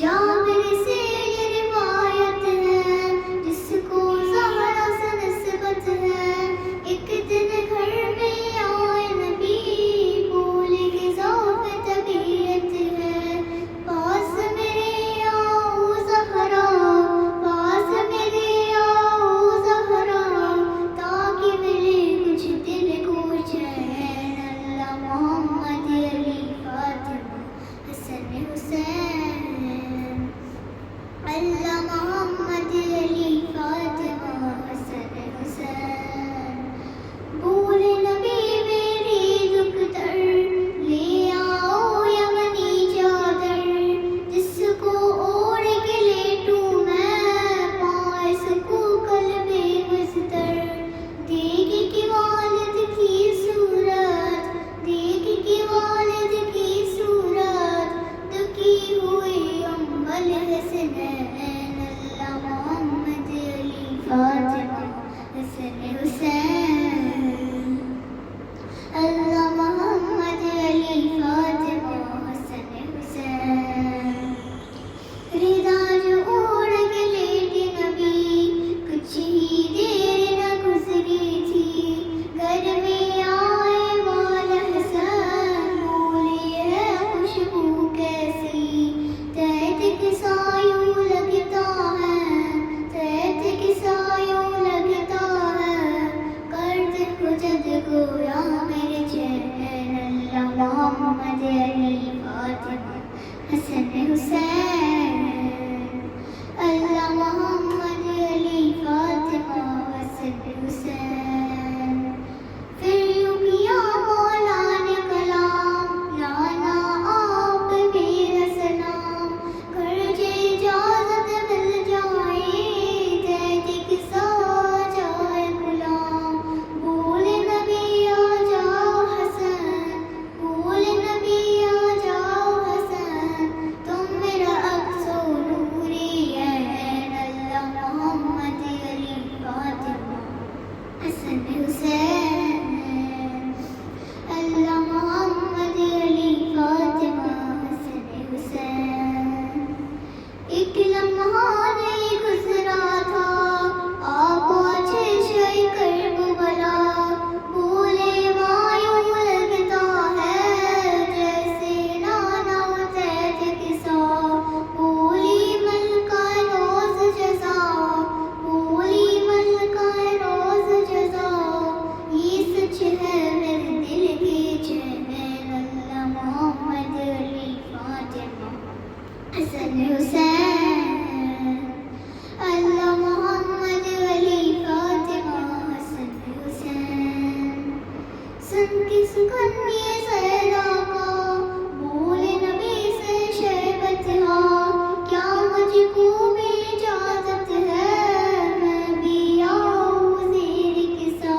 جابر سے یہ روایت ہے جس کو زہرا سے نسبت ہے، ایک دن گھر میں آئے نبی، بولے کہ ذوق طبیعت ہے، پاس میرے آؤ زہرا، پاس میرے آؤ زہرا، تاکہ ملے کچھ دل کو چین۔ اللہ محمد علی فاطمہ حسن حسین، اللہ محمد علی فاطمہ حسن حسین، بولے نبی میری دکھتر، لے آؤ یمنی چادر، جس کو اوڑھ کے لیٹوں میں، باعث کو قلب مضطر، دیکھ کے والد کی صورت، دیکھ کے والد کی صورت، دکھی ہوئی امل حسنین۔ اللہ محمد علی فاطمہ حسن حسین، اللہ محمد علی فاطمہ حسن حسین، رضا جو اوڑھ کے لیٹے نبی، کچھ ہی دیر نہ گزری تھی، گھر میں آئے والا حسن، بولے ہے خوشبو کیسی، تحت کسا یوں لگتا ہے، تحت کسا یوں لگتا ہے، کرد خجد گویا میرے چین۔ اللہ محمد علی فاطمہ حسن حسین، اللہ محمد علی فاطمہ حسن حسین، پھر یوں کیا مولا نے کلام، لانا آپ میرا سلام، گرجے اجازت مل جائے، تحت کسا جائے غلام، بولے نبی آ جاؤ حسن، بولے نبی آ جاؤ حسن، تم میرا عکس و نوری عین۔ اللہ محمد علی فاطمہ حسن حسین، اللہ محمد علی فاطمہ حسن حسین، ایک لمحہ نہیں گزرا تھا، آپ پہنچے شہ کربلا، بولے وہاں یوں لگتا ہے جیسے نانا تحت کسا، بولی ملکہ روز جزا، بولی ملکہ روز جزا، یہ سچ ہے میرے دل کی چین۔ اللہ محمد علی فاطمہ حسن حسین، اللہ محمد علی فاطمہ حسن حسین، سن کی سکن یہ زہرا کا، بولے نبی سے شیبت ہاں، کیا مجھ کو بھی اجازت ہے، میں بھی آؤں زیر کسا،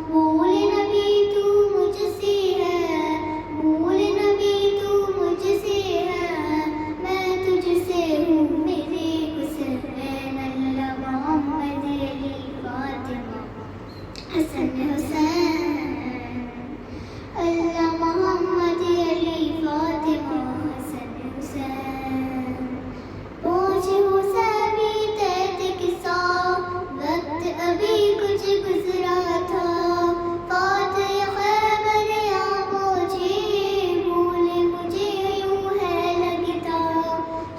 بولے نبی تو مجھ سے ہے، بولے نبی تو مجھ سے ہے، میں تجھ سے ہوں میرے حسین۔ اللہ محمد علی فاطمہ حسن حسین، اللہ محمد علی فاطمہ حسن حسین، پہنچے حسینی تحت کسا، وقت ابھی کچھ گزرا تھا، فاتح خیبر آ پہنچے، بولے مجھے یوں ہے لگتا،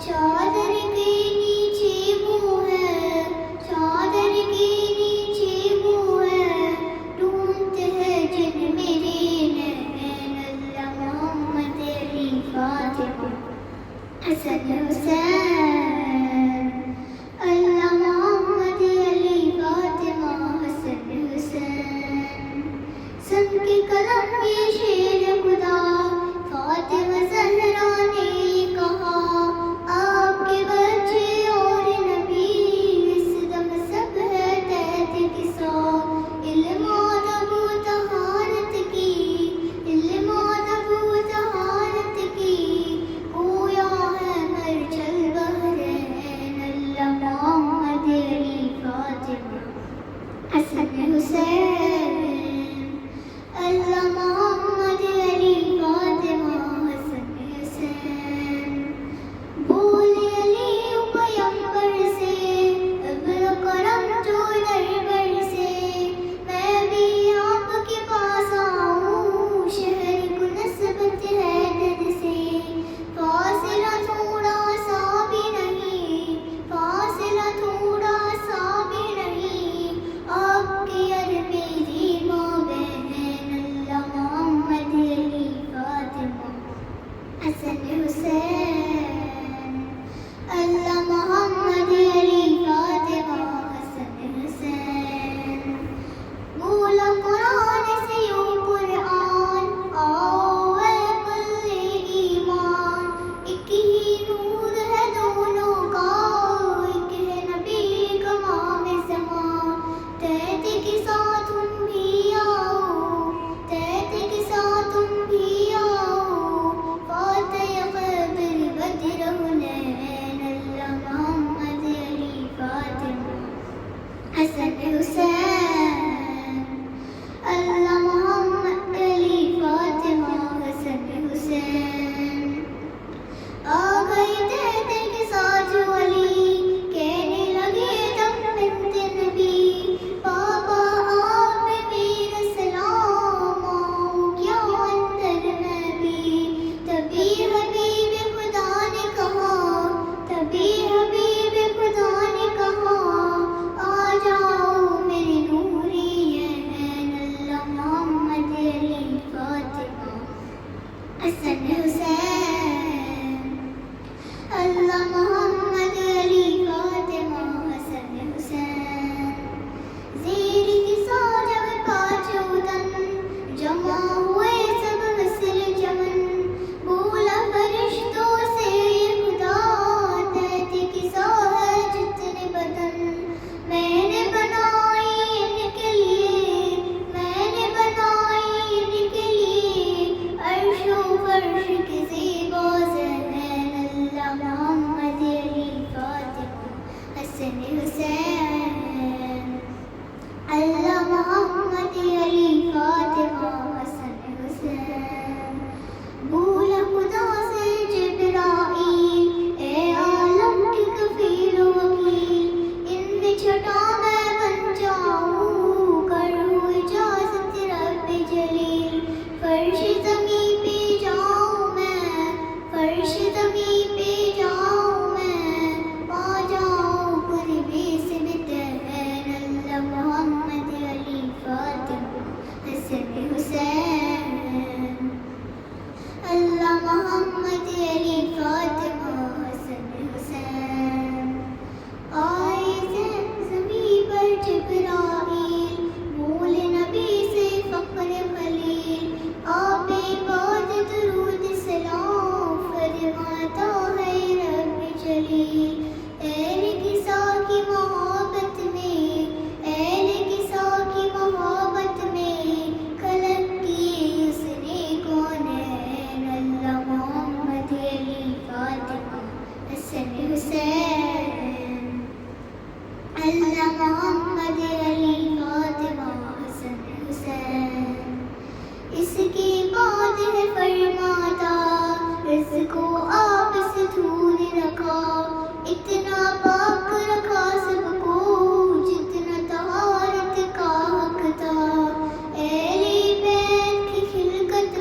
چادر کے نیچے وہ ہے، چادر کے نیچے وہ ہے، ڈھونڈتے ہیں جن میرے نین۔ اللہ محمد علی فاطمہ حسن حسین، اللہ محمد علی فاطمہ حسن حسین، سن کے قلم یہ شیر خدا، فاطمہ زہرا نے کہا، آپ کے بچے اور نبی، اس دم سب ہے تحت کسا، علم ادب و طہارت کی، علم ادب و طہارت کی، گویا ہے مرچل اتنا پاک رکھا سب کو جتنا طہارت کا حق تھا. اہل بیت کی خلقت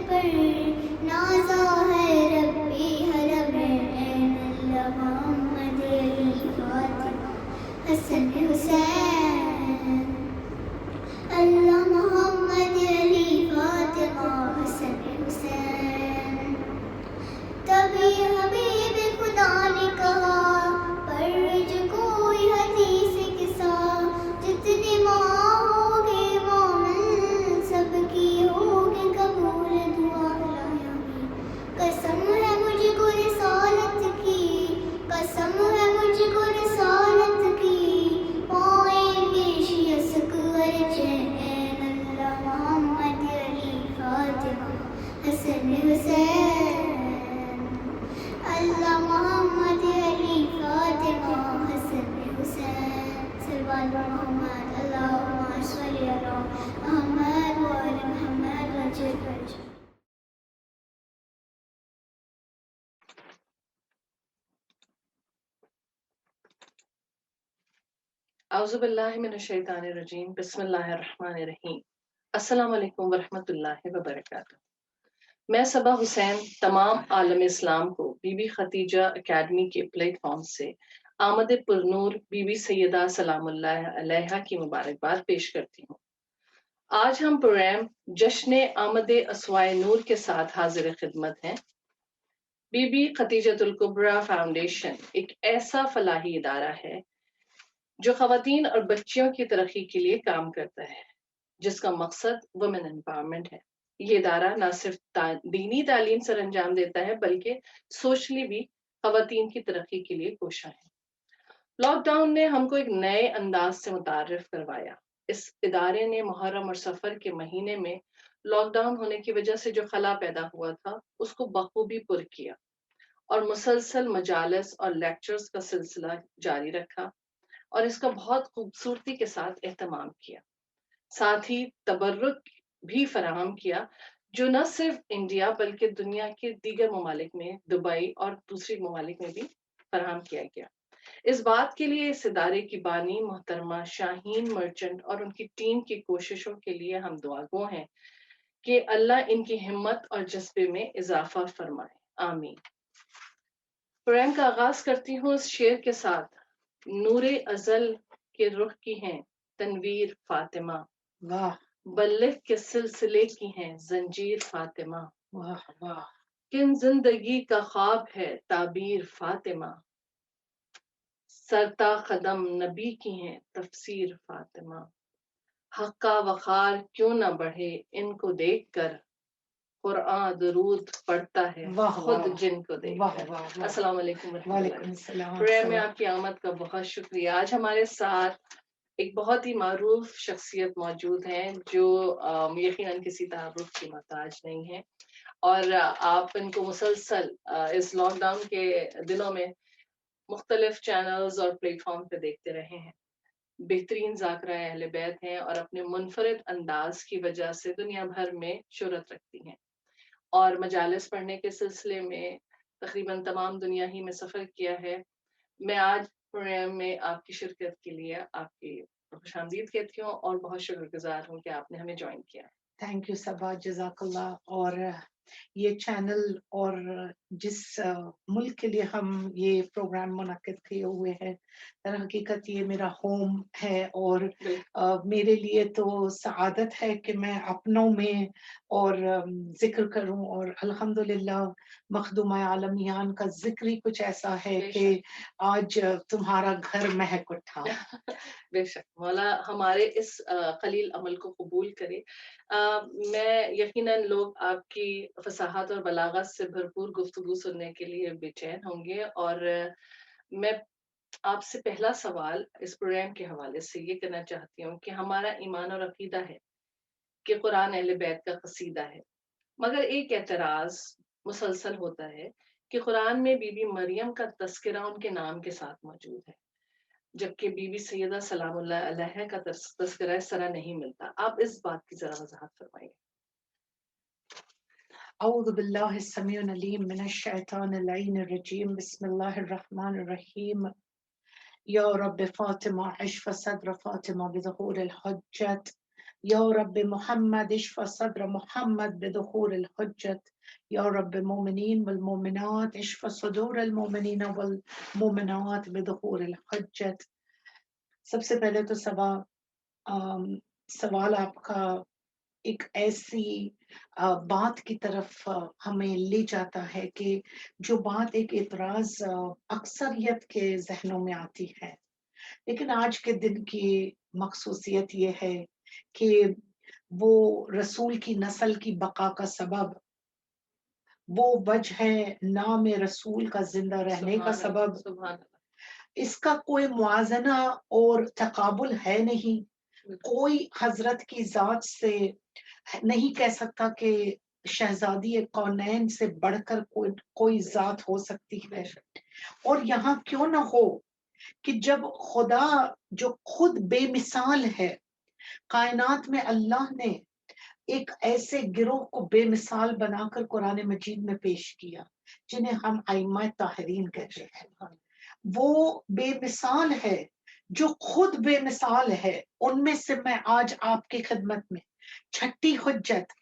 پر نازا ہے ربی حرمین اللہ محمد علی فاطمہ حسن حسین. اللہ محمد علی فاطمہ حسن حسین. تبھی حبیب خدا نے کہا پرج کوئی حدیث قصہ جتنی ماں ہوگی مومن سب کی ہوگی قبول دعا. قسم ہے مجھ کو رسالت کی قسم ہے مجھ کو رسالت کی پائیں گے شیسک چین اللہ محمد علی فاطمہ حسن حسین. اللہ محمد علی فاطمہ حسن حسین. صلوات محمد اللہم صلی علی محمد وعلی محمد وجل وجل. اعوذ باللہ من الشیطان الرجیم بسم اللہ الرحمن الرحیم. السلام علیکم ورحمۃ اللہ وبرکاتہ. میں صبا حسین تمام عالم اسلام کو بی بی ختیجہ اکیڈمی کے پلیٹ فارم سے آمد پرنور بی بی سیدہ سلام اللہ علیہا کی مبارکباد پیش کرتی ہوں. آج ہم پروگرام جشن آمد اسوائے نور کے ساتھ حاضر خدمت ہیں. بی بی ختیجۃ الکبریٰ فاؤنڈیشن ایک ایسا فلاحی ادارہ ہے جو خواتین اور بچیوں کی ترقی کے لیے کام کرتا ہے، جس کا مقصد وومن امپاورمنٹ ہے. یہ ادارہ نہ صرف دینی تعلیم سر انجام دیتا ہے بلکہ سوشلی بھی خواتین کی ترقی کے لیے کوشاں ہے. لاک ڈاؤن نے ہم کو ایک نئے انداز سے متعارف کروایا. اس ادارے نے محرم اور سفر کے مہینے میں لاک ڈاؤن ہونے کی وجہ سے جو خلا پیدا ہوا تھا اس کو بخوبی پر کیا اور مسلسل مجالس اور لیکچرز کا سلسلہ جاری رکھا اور اس کا بہت خوبصورتی کے ساتھ اہتمام کیا. ساتھ ہی تبرک بھی فراہم کیا جو نہ صرف انڈیا بلکہ دنیا کے دیگر ممالک میں دبئی اور دوسری ممالک میں بھی فراہم کیا گیا. اس بات کے لیے اس ادارے کی بانی محترمہ شاہین مرچنٹ اور ان کی ٹیم کی کوششوں کے لیے ہم دعا گو ہیں کہ اللہ ان کی ہمت اور جذبے میں اضافہ فرمائے. آمین. پروگرام کا آغاز کرتی ہوں اس شعر کے ساتھ. نور ازل کے رخ کی ہیں تنویر فاطمہ، واہ بلغ کے سلسلے کی ہیں زنجیر فاطمہ. واہ واہ. کن زندگی کا خواب ہے تعبیر فاطمہ، سرتا قدم نبی کی ہیں تفسیر فاطمہ. حق کا وقار کیوں نہ بڑھے ان کو دیکھ کر، قرآن درود پڑھتا ہے خود جن کو دیکھ کر. السلام علیکم ورحمۃ اللہ. وعلیکم السلام. پروگرام میں آپ کی آمد کا بہت شکریہ. آج ہمارے ساتھ ایک بہت ہی معروف شخصیت موجود ہیں جو یقیناً کسی تعارف کی محتاج نہیں ہے اور آپ ان کو مسلسل اس لاک ڈاؤن کے دنوں میں مختلف چینلز اور پلیٹ فارم پہ دیکھتے رہے ہیں. بہترین ذاکرہ اہل بیت ہیں اور اپنے منفرد انداز کی وجہ سے دنیا بھر میں شہرت رکھتی ہیں اور مجالس پڑھنے کے سلسلے میں تقریباً تمام دنیا ہی میں سفر کیا ہے. میں آج پروگرام میں آپ کی شرکت کے لیے آپ کی خوش آمدید کہتی ہوں اور بہت شکر گزار ہوں کہ آپ نے ہمیں جوائن کیا. تھینک یو صبا، جزاک اللہ. اور یہ چینل اور جس ملک کے لیے ہم یہ پروگرام منعقد کیے ہوئے ہیں، در حقیقت یہ میرا ہوم ہے اور میرے لیے تو سعادت ہے کہ میں اپنوں میں اور ذکر کروں. اور الحمدللہ مخدومہ عالمیان کا ذکر ہی کچھ ایسا ہے کہ آج تمہارا گھر مہک اٹھا. بے شک مولا ہمارے اس قلیل عمل کو قبول کرے. میں یقیناً لوگ آپ کی فصاحت اور بلاغت سے بھرپور گفتگو سننے کے لیے بے چین ہوں گے اور میں آپ سے پہلا سوال اس پروگرام کے حوالے سے یہ کرنا چاہتی ہوں کہ ہمارا ایمان اور عقیدہ ہے کہ قرآن اہل بیت کا قصیدہ ہے، مگر ایک اعتراض مسلسل ہوتا ہے کہ قرآن میں بی بی مریم کا تذکرہ ان کے نام کے ساتھ موجود ہے جبکہ بی بی سیدہ سلام اللہ علیہ کا تذکرہ اس طرح نہیں ملتا. آپ اس بات کی ذرا وضاحت فرمائیے. أعوذ بالله السميع العليم من الشيطان اللعين الرجيم بسم الله الرحمن الرحيم يا رب فاطمة اشف صدر فاطمة بظهور الحجة يا رب محمد اشف صدر محمد بظهور الحجة يا رب المؤمنين والمؤمنات اشف صدور المؤمنين والمؤمنات بظهور الحجة. سب سے پہلے تو سوال آپ کا ایک ایسی بات کی طرف ہمیں لے جاتا ہے کہ جو بات ایک اعتراض اکثریت کے ذہنوں میں آتی ہے، لیکن آج کے دن کی مخصوصیت یہ ہے کہ وہ رسول کی نسل کی بقا کا سبب، وہ وجہ ہے نام رسول کا زندہ رہنے کا سبب، اس کا کوئی موازنہ اور تقابل ہے نہیں. کوئی حضرت کی ذات سے نہیں کہہ سکتا کہ شہزادی کونین سے بڑھ کر کوئی ذات ہو سکتی ہے. اور یہاں کیوں نہ ہو کہ جب خدا جو خود بے مثال ہے، کائنات میں اللہ نے ایک ایسے گروہ کو بے مثال بنا کر قرآن مجید میں پیش کیا جنہیں ہم ائمہ طاہرین کہتے ہیں. وہ بے مثال ہے جو خود بے مثال ہے. ان میں سے میں آج آپ کی خدمت میں چھٹی حجت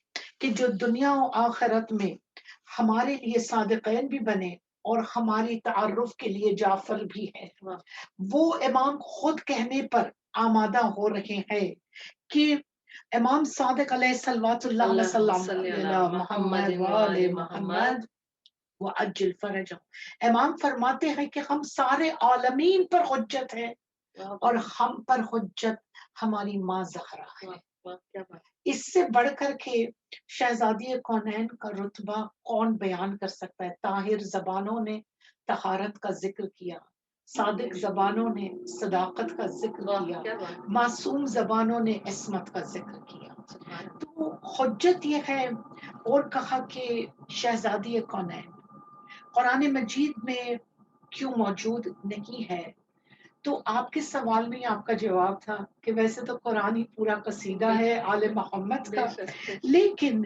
کہ جو دنیا و آخرت میں ہمارے لیے صادقین بھی بنے اور ہماری تعارف کے لیے جعفر بھی ہے، وہ امام خود کہنے پر آمادہ ہو رہے ہیں کہ امام صادق علیہ صلوات اللہ وسلم محمد وآل محمد وعجل فرجہ. امام فرماتے ہیں کہ ہم سارے عالمین پر حجت ہیں اور ہم پر حجت ہماری ماں زہرا ہے. اس سے بڑھ کر کے شہزادی کونین کا رتبہ کون بیان کر سکتا ہے؟ طاہر زبانوں نے طہارت کا ذکر کیا، صادق زبانوں نے صداقت کا ذکر کیا، معصوم زبانوں نے عصمت کا ذکر کیا. تو حجت یہ ہے. اور کہا کہ شہزادی کونین قرآن مجید میں کیوں موجود نہیں ہے؟ تو آپ کے سوال میں آپ کا جواب تھا کہ ویسے تو قرآن ہی پورا قصیدہ ہے آل محمد کا، لیکن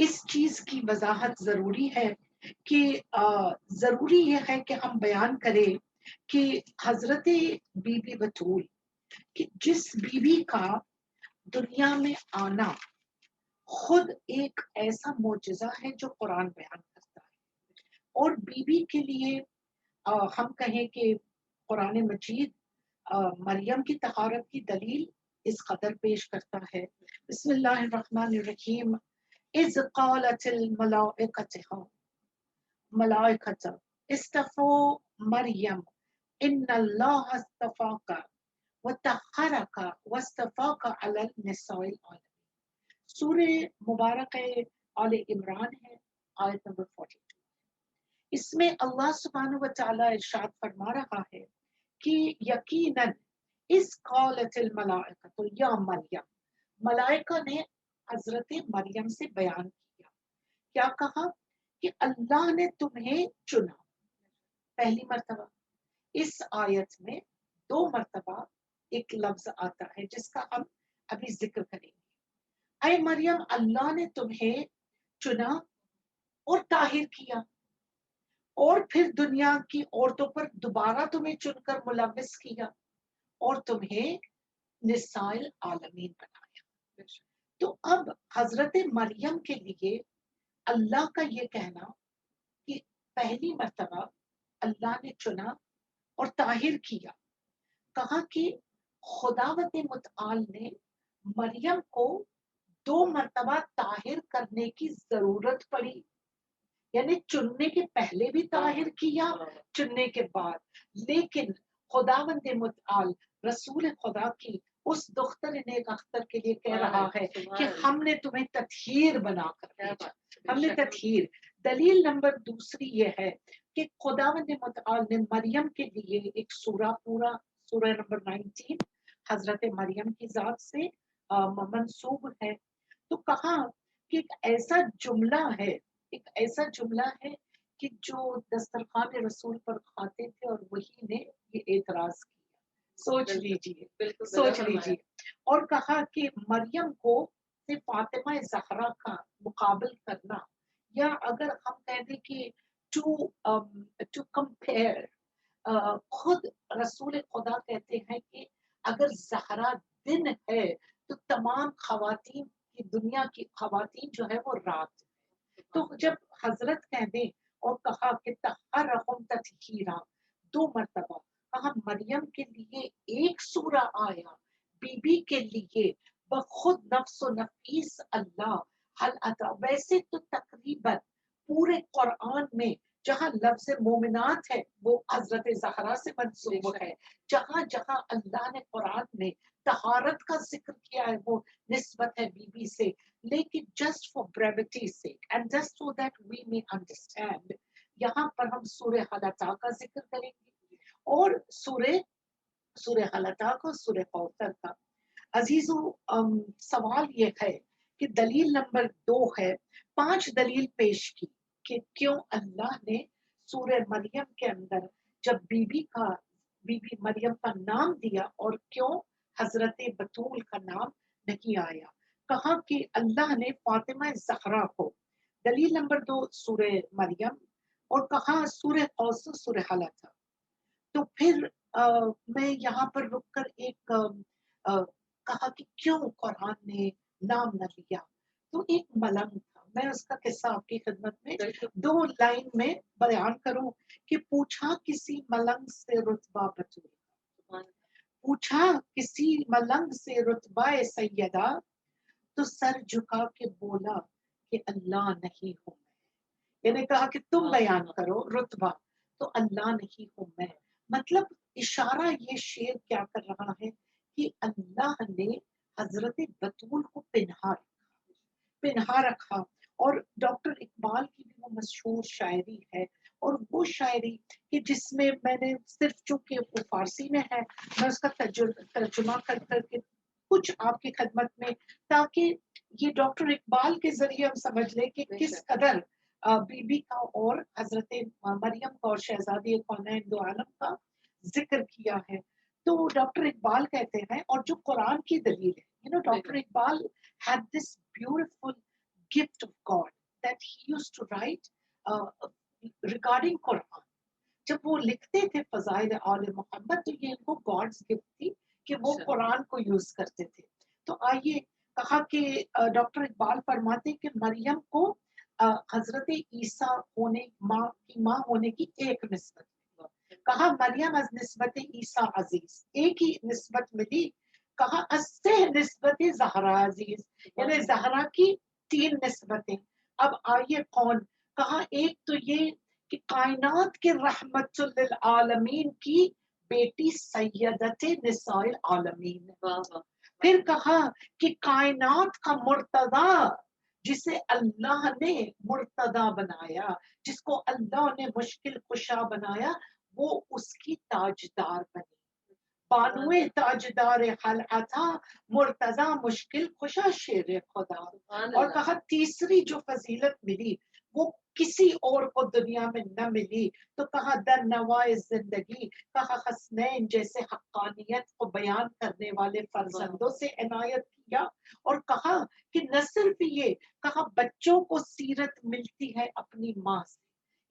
اس چیز کی وضاحت ضروری ہے کہ ضروری یہ ہے کہ ہم بیان کریں کہ حضرت بی بی بطول کہ جس بی بی کا دنیا میں آنا خود ایک ایسا معجزہ ہے جو قرآن بیان کرتا ہے. اور بی بی کے لیے ہم کہیں کہ قرآن مجید مریم کی طہارت کی دلیل اس قدر پیش کرتا ہے. بسم اللہ الرحمن الرحیم. اذ قالت الملائکۃ استفوا مریم ان اللہ استفاک وطہرک واصطفاک علی النساء العالمین. سورہ مبارک آل عمران ہے، آیت نمبر 42. اس میں اللہ سبحانہ و تعالی ارشاد فرما رہا ہے کہ یقیناً اس قالت الملائکۃ یا مریم، ملائکہ نے حضرت مریم سے بیان کیا. کیا کہا؟ کہ اللہ نے تمہیں چنا. پہلی مرتبہ اس آیت میں 2 مرتبہ ایک لفظ آتا ہے جس کا ہم ابھی ذکر کریں گے. اے مریم، اللہ نے تمہیں چنا اور طاہر کیا، اور پھر دنیا کی عورتوں پر دوبارہ تمہیں چن کر ملوث کیا اور تمہیں نساء العالمین بنایا. تو اب حضرت مریم کے لیے اللہ کا یہ کہنا کہ پہلی مرتبہ اللہ نے چنا اور طاہر کیا، کہا کہ خداوند متعال نے مریم کو 2 مرتبہ طاہر کرنے کی ضرورت پڑی. یعنی چننے کے پہلے بھی طاہر کیا، چننے کے بعد. لیکن خداوند متعال رسول خدا کی اس دختر نیک اختر کے لیے کہہ رہا ہے کہ ہم نے تمہیں تطہیر بنا کر بھیجا. ہم نے تطہیر. دلیل نمبر دوسری یہ ہے کہ خداوند متعال نے مریم کے لیے ایک سورہ پورا، سورہ نمبر 19 حضرت مریم کی ذات سے منسوب ہے. تو کہا کہ ایک ایسا جملہ ہے کہ جو دسترخوان رسول پر کھاتے تھے اور وہی نے یہ اعتراض کیا. سوچ لیجیے. اور کہا کہ مریم کو فاطمہ زہرا کا مقابل کرنا یا اگر ہم کہہ دیں کہ ٹو کمپیئر، خود رسول خدا کہتے ہیں کہ اگر زہرا دن ہے تو تمام خواتین کی، دنیا کی خواتین جو ہے وہ رات ہے۔ تو جب حضرت کہہ دیں اور کہا کہ طہرہم تطہیرا 2 مرتبہ، کہا مریم کے لیے ایک سورہ آیا، بی بی کے لیے بخود نفس و نفیس اللہ حل اتا۔ ویسے تو تقریباً پورے قرآن میں جہاں لفظ مومنات ہے وہ حضرت زہرا سے منسوب ہے، جہاں جہاں اللہ نے قرآن میں طہارت کا ذکر کیا ہے وہ نسبت ہے بی بی سے، لیکن just for brevity sake and just so that we may understand, یہاں پر ہم سورہ حلقہ کا ذکر کریں گے اور سورہ حلقہ کو سورہ کوثر کا۔ عزیزو، سوال یہ ہے کہ دلیل نمبر 2 ہے، 5 دلیل پیش کی کہ کیوں اللہ نے سورہ مریم کے اندر جب بی بی مریم کا نام دیا اور کیوں حضرت بتول کا نام نہیں آیا۔ کہا کہ اللہ نے فاطمہ زہرا کو، دلیل نمبر 2 سورہ مریم، اور کہا سورہ کوثر سورہ حلقہ۔ تو پھر میں یہاں پر رک کر ایک کہا کہ کیوں قرآن نے نام نہ لیا، تو ایک ملنگ تھا، میں اس کا قصہ آپ کی خدمت میں 2 لائن میں بیان کروں کہ پوچھا کسی ملنگ سے رتبہ بتول، پوچھا کسی ملنگ سے رتبہ سیدہ، تو سر جھکا کے بولا کہ اللہ نہیں ہوں میں، یعنی کہا کہ تم بیان کرو رتبہ، تو اللہ نہیں ہوں میں۔ مطلب اشارہ یہ شعر کیا کر رہا ہے کہ اللہ نے حضرت بتول کو پنہا رکھا۔ اور ڈاکٹر اقبال کی بھی وہ مشہور شاعری ہے، اور وہ شاعری کہ جس میں میں نے صرف چونکہ وہ فارسی میں ہے میں اس کا ترجمہ کر کے کچھ آپ کی خدمت میں، تاکہ یہ ڈاکٹر اقبال کے ذریعے ہم سمجھ لیں کہ کس قدر بی بی کا اور حضرت مریم کا اور شہزادی کونین دو عالم کا ذکر کیا ہے۔ تو ڈاکٹر اقبال کہتے ہیں، اور جو قرآن کی دلیل ہے، doctor Iqbal had this beautiful gift of God that he used to write regarding قرآن۔ جب وہ لکھتے تھے فضائل آل محمد تو یہ ان کو گاڈز گفٹ تھی کہ وہ قرآن کو یوز کرتے تھے۔ تو آئیے، کہا کہ ڈاکٹر اقبال فرماتے کہ مریم کو حضرت عیسیٰ ماں ہونے کی ایک نسبت، کہا مریم از نسبت عیسیٰ عزیز، ایک ہی نسبت ملی، کہا سے نسبت زہرا عزیز، یعنی زہرا کی 3 نسبتیں۔ اب آئیے کون، کہا ایک تو یہ کہ کائنات کے رحمت للعالمین کی بیٹی سیدت نساء العالمین، پھر کہا کہ کائنات کا مرتضی جسے اللہ نے مرتضی بنایا، جس کو اللہ نے مشکل کشا بنایا، وہ اس کی تاجدار بنی، بانوے تاجدار خلعتہ مرتضی مشکل کشا شیر خدا۔ اور کہا تیسری جو فضیلت ملی وہ کسی اور کو دنیا میں نہ ملی، تو کہا در نوائے زندگی، کہا حسنین جیسے حقانیت کو بیان کرنے والے فرزندوں سے عنایت کیا، اور کہا کہ نہ صرف یہ، کہا بچوں کو سیرت ملتی ہے اپنی ماں سے،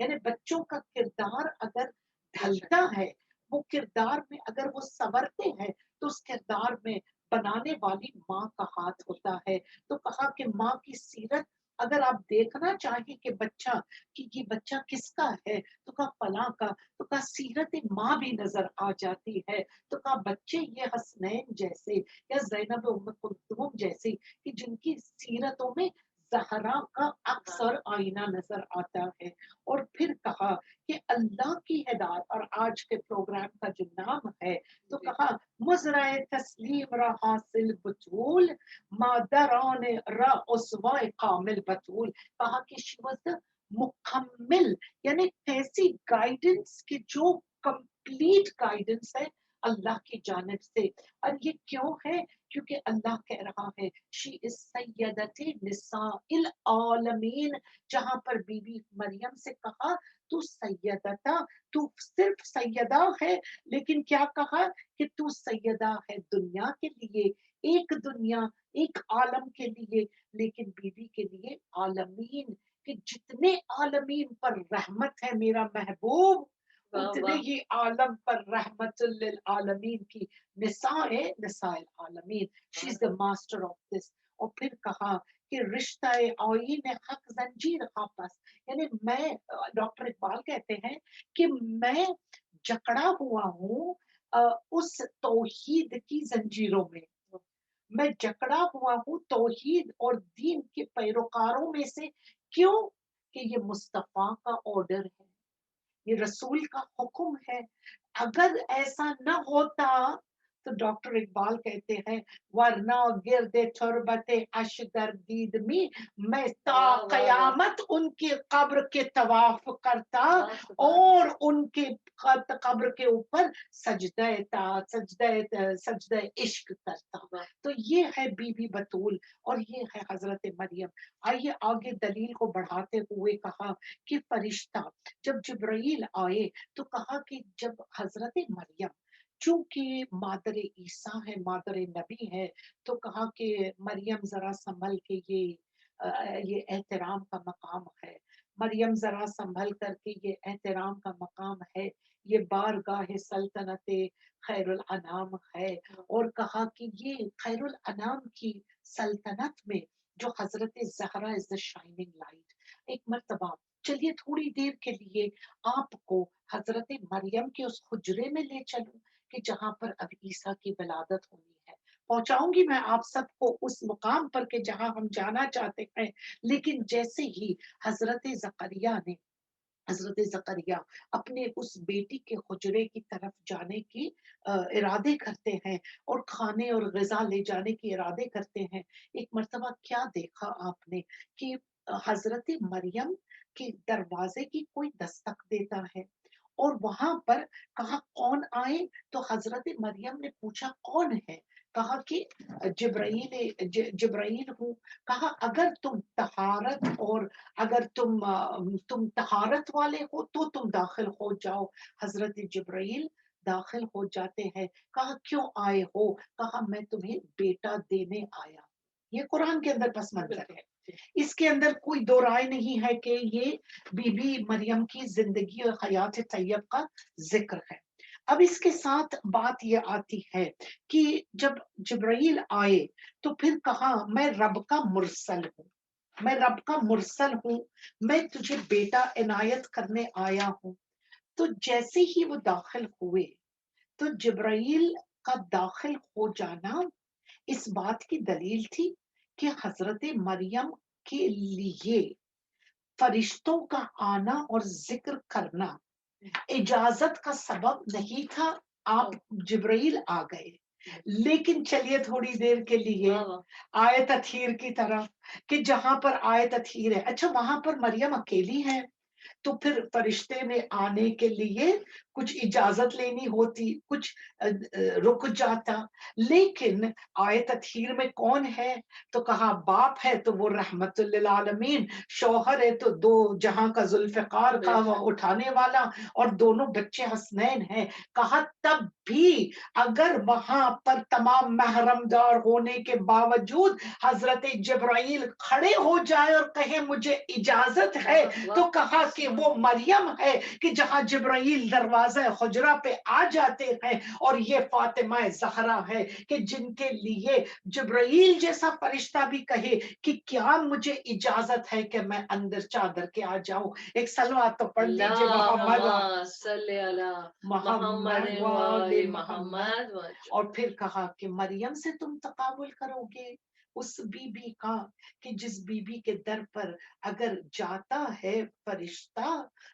یعنی بچوں کا کردار اگر ڈھلتا ہے، وہ کردار میں اگر وہ سنورتے ہیں تو اس کردار میں بنانے والی ماں کا ہاتھ ہوتا ہے۔ تو کہا کہ ماں کی سیرت اگر آپ دیکھنا چاہیں کہ یہ بچہ کس کا ہے، تو کہا فلاں کا، تو کہا سیرت ماں بھی نظر آ جاتی ہے، تو کہا بچے یہ حسنین جیسے یا زینب ام کلثوم جیسے کہ جن کی سیرتوں میں زہرا کا اکثر آئینہ نظر آتا ہے۔ اور پھر کہا کہ اللہ کی ہدایت، اور آج کے پروگرام کا جو نام ہے، تو کہا مزرعہ تسلیم را حاصل بطول، مادران را اسوہ کامل بطول، کہا کہ she was the مکمل، یعنی ایسی گائیڈنس کی جو کمپلیٹ گائیڈنس ہے اللہ کی جانب سے۔ اور یہ کیوں ہے؟ کیونکہ اللہ کہہ رہا ہے شی از سیدت نساء العالمین، جہاں پر بی بی مریم سے کہا تو سیدتا، تو صرف سیدہ ہے، لیکن کیا کہا کہ تو سیدہ ہے دنیا کے لیے، ایک دنیا ایک عالم کے لیے، لیکن بی بی کے لیے عالمین کہ جتنے عالمین پر رحمت ہے میرا محبوب اتنے ہی عالم پر رحمت للعالمین کی نساء ہے، نساء العالمین. شی از دا ماسٹر آف دس. اور پھر کہا کہ رشتہ آئین حق زنجیر آپس، یعنی میں، ڈاکٹر اقبال کہتے ہیں کہ میں جکڑا ہوا ہوں اس توحید کی زنجیروں میں جکڑا ہوا ہوں توحید اور دین کے پیروکاروں میں سے. کیوں؟ کہ یہ مصطفیٰ کا آرڈر ہے، یہ رسول کا حکم ہے. اگر ایسا نہ ہوتا تو ڈاکٹر اقبال کہتے ہیں ورنہ گرد تربت اشدر دید میں تا قیامت ان کی قبر کے طواف کرتا اور ان کے قبر کے اوپر سجدہ عشق کرتا. تو یہ ہے بی بی بطول اور یہ ہے حضرت مریم. آئیے آگے دلیل کو بڑھاتے ہوئے کہا کہ فرشتہ جب جبرائیل آئے تو کہا کہ جب حضرت مریم چونکہ مادر عیسیٰ ہے، مادر نبی ہے، تو کہا کہ مریم ذرا سنبھل کے یہ احترام کا مقام ہے، مریم ذرا سنبھل کر کے یہ احترام کا مقام ہے، یہ بارگاہ سلطنت خیر الانام ہے. اور کہا کہ یہ خیر الانام کی سلطنت میں جو حضرت زہرا از دا شائننگ لائٹ. ایک مرتبہ چلیے تھوڑی دیر کے لیے آپ کو حضرت مریم کے اس حجرے میں لے چلوں کہ جہاں پر اب عیسیٰ کی ولادت ہونی ہے. پہنچاؤں گی میں آپ سب کو اس مقام پر کہ جہاں ہم جانا چاہتے ہیں. لیکن جیسے ہی حضرت زکریا اپنے اس بیٹی کے حجرے کی طرف جانے کی ارادے کرتے ہیں اور کھانے اور غذا لے جانے کی ارادے کرتے ہیں، ایک مرتبہ کیا دیکھا آپ نے کہ حضرت مریم کے دروازے کی کوئی دستک دیتا ہے اور وہاں پر کہا کون آئے؟ تو حضرت مریم نے پوچھا کون ہے؟ کہا کہ جبرائیل ہوں. کہا اگر تم طہارت اور اگر تم طہارت والے ہو تو تم داخل ہو جاؤ. حضرت جبرائیل داخل ہو جاتے ہیں. کہا کیوں آئے ہو؟ کہا میں تمہیں بیٹا دینے آیا. یہ قرآن کے اندر پس منظر ہے، اس کے اندر کوئی دو رائے نہیں ہے کہ یہ بی بی مریم کی زندگی اور حیات طیب کا ذکر ہے. اب اس کے ساتھ بات یہ آتی ہے کہ جب جبرائیل آئے تو پھر کہا میں رب کا مرسل ہوں، میں رب کا مرسل ہوں، میں تجھے بیٹا عنایت کرنے آیا ہوں. تو جیسے ہی وہ داخل ہوئے تو جبرائیل کا داخل ہو جانا اس بات کی دلیل تھی کہ حضرت مریم کے لیے فرشتوں کا آنا اور ذکر کرنا اجازت کا سبب نہیں تھا. آپ جبرائیل آ گئے. لیکن چلیے تھوڑی دیر کے لیے آیت تطہیر کی طرف کہ جہاں پر آیت تطہیر ہے، اچھا وہاں پر مریم اکیلی ہے تو پھر فرشتے میں آنے کے لیے کچھ اجازت لینی ہوتی، کچھ رک جاتا. لیکن آیت تطہیر میں کون ہے؟ تو کہا باپ ہے تو وہ رحمت للعالمین، شوہر ہے تو دو جہاں کا ذوالفقار کا وہ اٹھانے والا، اور دونوں بچے حسنین ہیں. کہا تب بھی اگر وہاں پر تمام محرم دار ہونے کے باوجود حضرت جبرائیل کھڑے ہو جائے اور کہے مجھے اجازت ہے، تو کہا کہ وہ مریم ہے کہ جہاں جبرائیل دروازہ حجرہ پہ آ جاتے ہیں، اور یہ فاطمہ زہرا ہے کہ جن کے لیے جبرائیل جیسا فرشتہ بھی کہے کہ کیا مجھے اجازت ہے کہ میں اندر چادر کے آ جاؤں. ایک صلوات تو پڑھ لیجئے محمد صلی اللہ محمد وآل محمد. اور پھر کہا کہ مریم سے تم تقابل کرو گے اس بی بی کا کہ جس بی بی کے در پر اگر جاتا ہے فرشتہ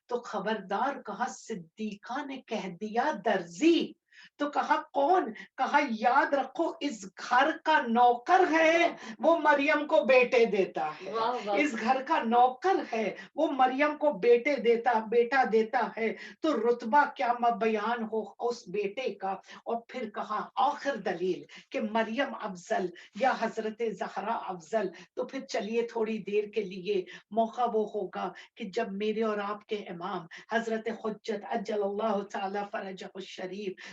تو خبردار. کہا صدیقہ نے کہہ دیا درزی. تو کہا کون؟ کہا یاد رکھو اس گھر کا نوکر ہے وہ مریم کو بیٹے دیتا ہے. اس گھر کا نوکر ہے وہ مریم کو بیٹا دیتا ہے. تو رتبہ کیا بیان ہو اس بیٹے کا. اور پھر کہا آخر دلیل کہ مریم افضل یا حضرت زہرا افضل. تو پھر چلیے تھوڑی دیر کے لیے موقع وہ ہوگا کہ جب میرے اور آپ کے امام حضرت حجت عجل اللہ تعالی فرجہ الشریف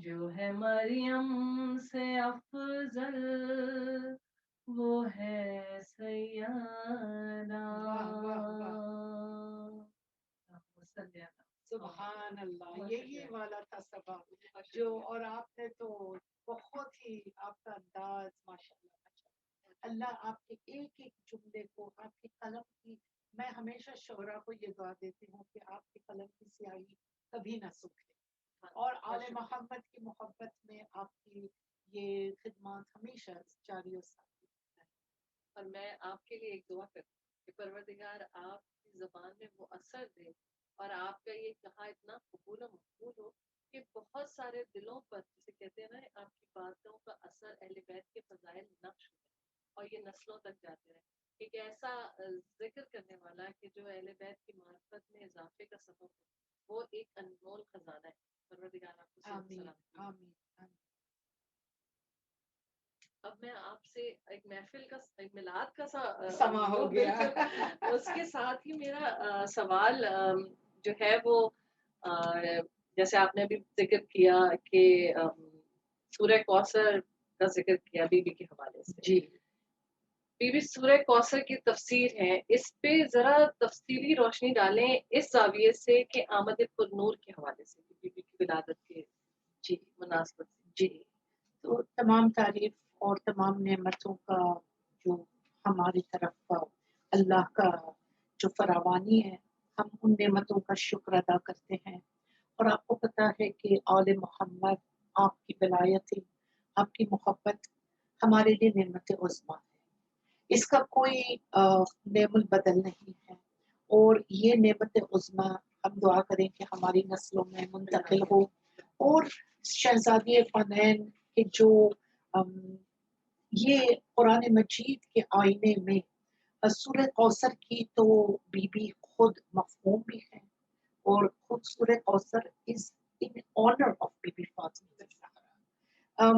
جو ہے مریم سے افضل وہ ہے سیدہ. سبحان اللہ, یہی والا تھا سبق جو, اور آپ نے تو بہت ہی, آپ کا انداز ماشاءاللہ ماشاءاللہ, اللہ آپ کے ایک ایک جملے کو, آپ کے قلم کی, میں ہمیشہ شعرا کو یہ دعا دیتی ہوں کہ آپ کے قلم کی سیاہی کبھی نہ سوکھے, اور آل محمد کی محبت میں آپ کی یہ خدمات ہمیشہ جاری و ساری. اور میں آپ کے لیے ایک دعا کرتی ہوں کہ پروردگار آپ کی زبان میں وہ اثر دے, اور آپ کا یہ کہا اتنا قبول و مقبول ہو کہ بہت سارے دلوں پر, جسے کہتے ہیں نا, آپ کی باتوں کا اثر اہل بیت کے فضائل نقش ہو اور یہ نسلوں تک جاتے رہے. ایک ایسا ذکر کرنے والا کہ جو اہل بیت کی معرفت میں اضافے کا سبب ہو, وہ ایک انمول خزانہ ہے. پروردگار آپ کو صحت آمین سلامتی دے. آمین آمین. اب میں آپ سے ایک محفل کا, ایک میلاد کا سما ہو گیا. بالکل اس کے ساتھ ہی میرا سوال جو ہے وہ, جیسے آپ نے ابھی ذکر کیا کہ سورہ کوثر کا ذکر کیا بی بی کے حوالے سے. جی, بی بی سورہ کوثر کی تفسیر ہے, اس پہ ذرا تفصیلی روشنی ڈالیں اس زاویے سے کہ آمد پر نور کے حوالے سے, بی بی کی ولادت کے جی مناسبت سے. جی. تو تمام تعریف اور تمام نعمتوں کا جو ہماری طرف اللہ کا جو فراوانی ہے, ہم ان نعمتوں کا شکر ادا کرتے ہیں. اور آپ کو پتا ہے کہ آل محمد, آپ کی ولایت, آپ کی محبت ہمارے لیے نعمت عظمیٰ ہے. اس کا کوئی نعم البدل نہیں ہے, اور یہ نعمت عظمیٰ ہم دعا کریں کہ ہماری نسلوں میں منتقل ہو. اور شہزادی فنین کے جو یہ قرآن مجید کے آئینے میں سورہ کوثر کی تو بی بی خود مفہوم بھی ہے, اور خود سورہ کوثر is in honor of Bibi Fatima الزہرا.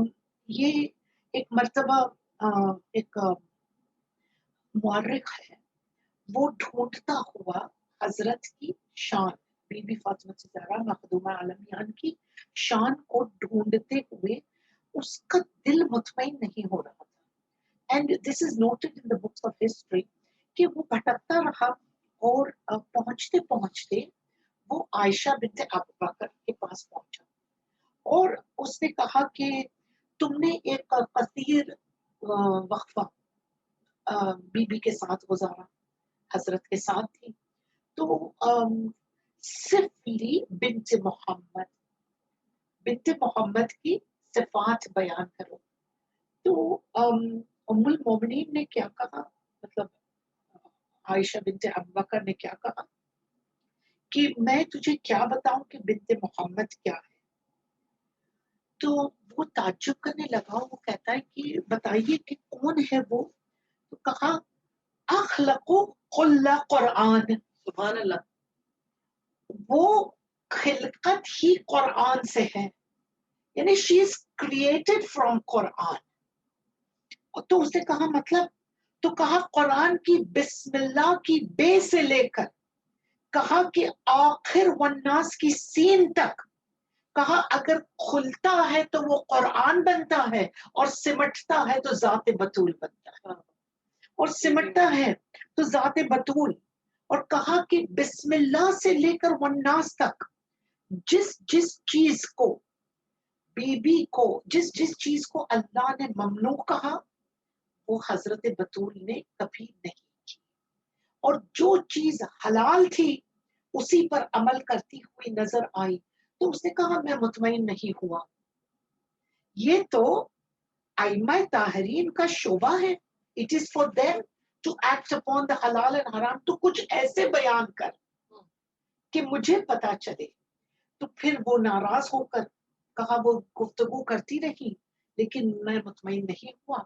یہ ایک مرتبہ ایک مورخ ہے, وہ ڈھونڈتا ہوا حضرت کی شان, بی بی فاطمہ الزہرا مخدومہ عالمیان کی شان کو ڈھونڈتے ہوئے اس کا دل مطمئن نہیں ہو رہا تھا. And this is noted in the books of history کہ وہ بھٹکتا رہا, اور پہنچتے پہنچتے وہ عائشہ بنت ابو بکر کے پاس پہنچا, اور اس نے کہا کہ تم نے ایک قصیر وقفہ بی بی کے ساتھ گزارا, حضرت کے ساتھ تھی, تو صرف لی بنت محمد کی صفات بیان کرو. تو ام المومنین نے کیا کہا, مطلب عائشہ بنت ابوبکر نے کیا کہا کہ میں تجھے کیا بتاؤں کہ بنت محمد کیا ہے. تو وہ تعجب کرنے لگا, وہ کہتا ہے کہ بتائیے کہ کون ہے وہ. تو کہا اخلق کل قرآن, سبحان اللہ. وہ خلقت ہی قرآن سے ہے, یعنی شی از کریٹڈ فرام قرآن. تو اس نے کہا مطلب, تو کہا قرآن کی بسم اللہ کی بے سے لے کر کہا کہ آخر والناس کی سین تک, کہا اگر کھلتا ہے تو وہ قرآن بنتا ہے, اور سمٹتا ہے تو ذات بطول بنتا ہے, اور سمٹتا ہے تو ذات بطول. اور کہا کہ بسم اللہ سے لے کر والناس تک جس جس چیز کو, بی بی کو جس جس چیز کو اللہ نے ممنوع کہا وہ حضرت بطول نے کبھی نہیں کی, اور جو چیز حلال تھی اسی پر عمل کرتی ہوئی نظر آئی. تو اس نے کہا میں مطمئن نہیں ہوا. یہ تو ائمہ طاہرین کا شعبہ ہے, it is for them to act upon the halal and haram. تو کچھ ایسے بیان کر کہ مجھے پتا چلے. تو پھر وہ ناراض ہو کر کہا, وہ گفتگو کرتی رہی لیکن میں مطمئن نہیں ہوا,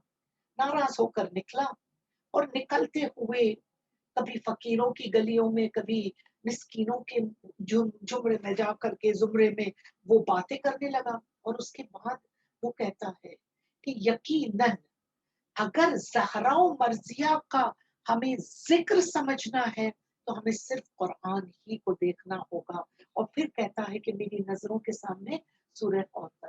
ناراض ہو کر نکلا. اور نکلتے ہوئے کبھی فقیروں کی گلیوں میں, کبھی مسکینوں کے زمرے میں جا کر کے زمرے میں وہ باتیں کرنے لگا. اور اس کے بعد وہ کہتا ہے کہ یقیناً اگر زہرا و مرضیہ کا ہمیں ذکر سمجھنا ہے تو ہمیں صرف قرآن ہی کو دیکھنا ہوگا. اور پھر کہتا ہے کہ میری نظروں کے سامنے سورہ کوثر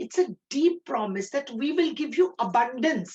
It's a deep promise that we will give you abundance.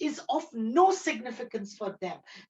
is of no significance for them।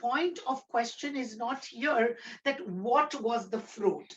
point of question is not here that what was the fruit.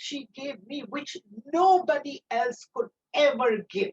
she gave me which nobody else could ever give।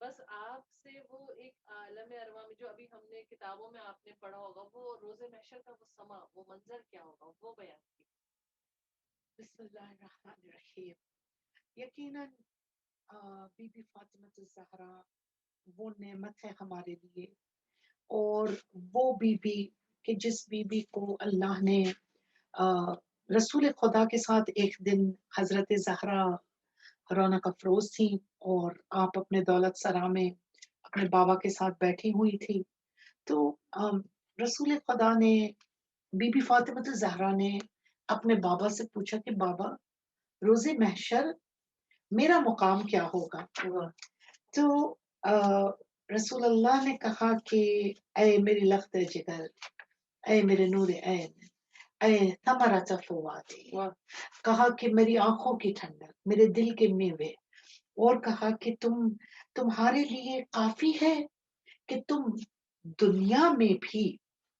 بس آپ سے وہ ایک عالم ارواح میں جو ابھی ہم نے کتابوں میں آپ نے پڑھا ہوگا، وہ روز محشر کا وہ سما، وہ منظر کیا ہوگا، وہ بیان کیجیے۔ بسم اللہ الرحمن الرحیم۔ یقیناً بی بی فاطمہ الزہرا وہ نعمت ہے ہمارے لیے، اور وہ بی بی کہ جس بی بی کو اللہ نے رسول خدا کے ساتھ ایک دن حضرت زہرا رونق افروز تھی، اور آپ اپنے دولت سرا میں اپنے بابا کے ساتھ بیٹھی ہوئی تھی، تو رسول خدا نے بی بی فاطمہ الزہرا نے اپنے بابا سے پوچھا کہ بابا، روز محشر میرا مقام کیا ہوگا؟ تو رسول اللہ نے کہا کہ اے میری لخت جگر، اے میرے نور عین، اے ثمرۃ فؤادی، کہا کہ میری آنکھوں کی ٹھنڈک، میرے دل کے میوے، اور کہا کہ تمہارے لیے کافی ہے کہ تم دنیا میں بھی.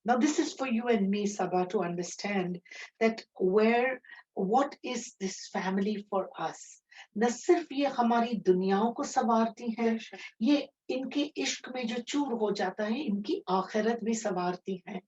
Now this is for you and me, Sabah, to understand that what is this family for us. نہ صرف یہ ہماری دنیاوں کو سنوارتی ہیں، یہ ان کے عشق میں جو چور ہو جاتا ہے ان کی آخرت بھی سنوارتی ہیں۔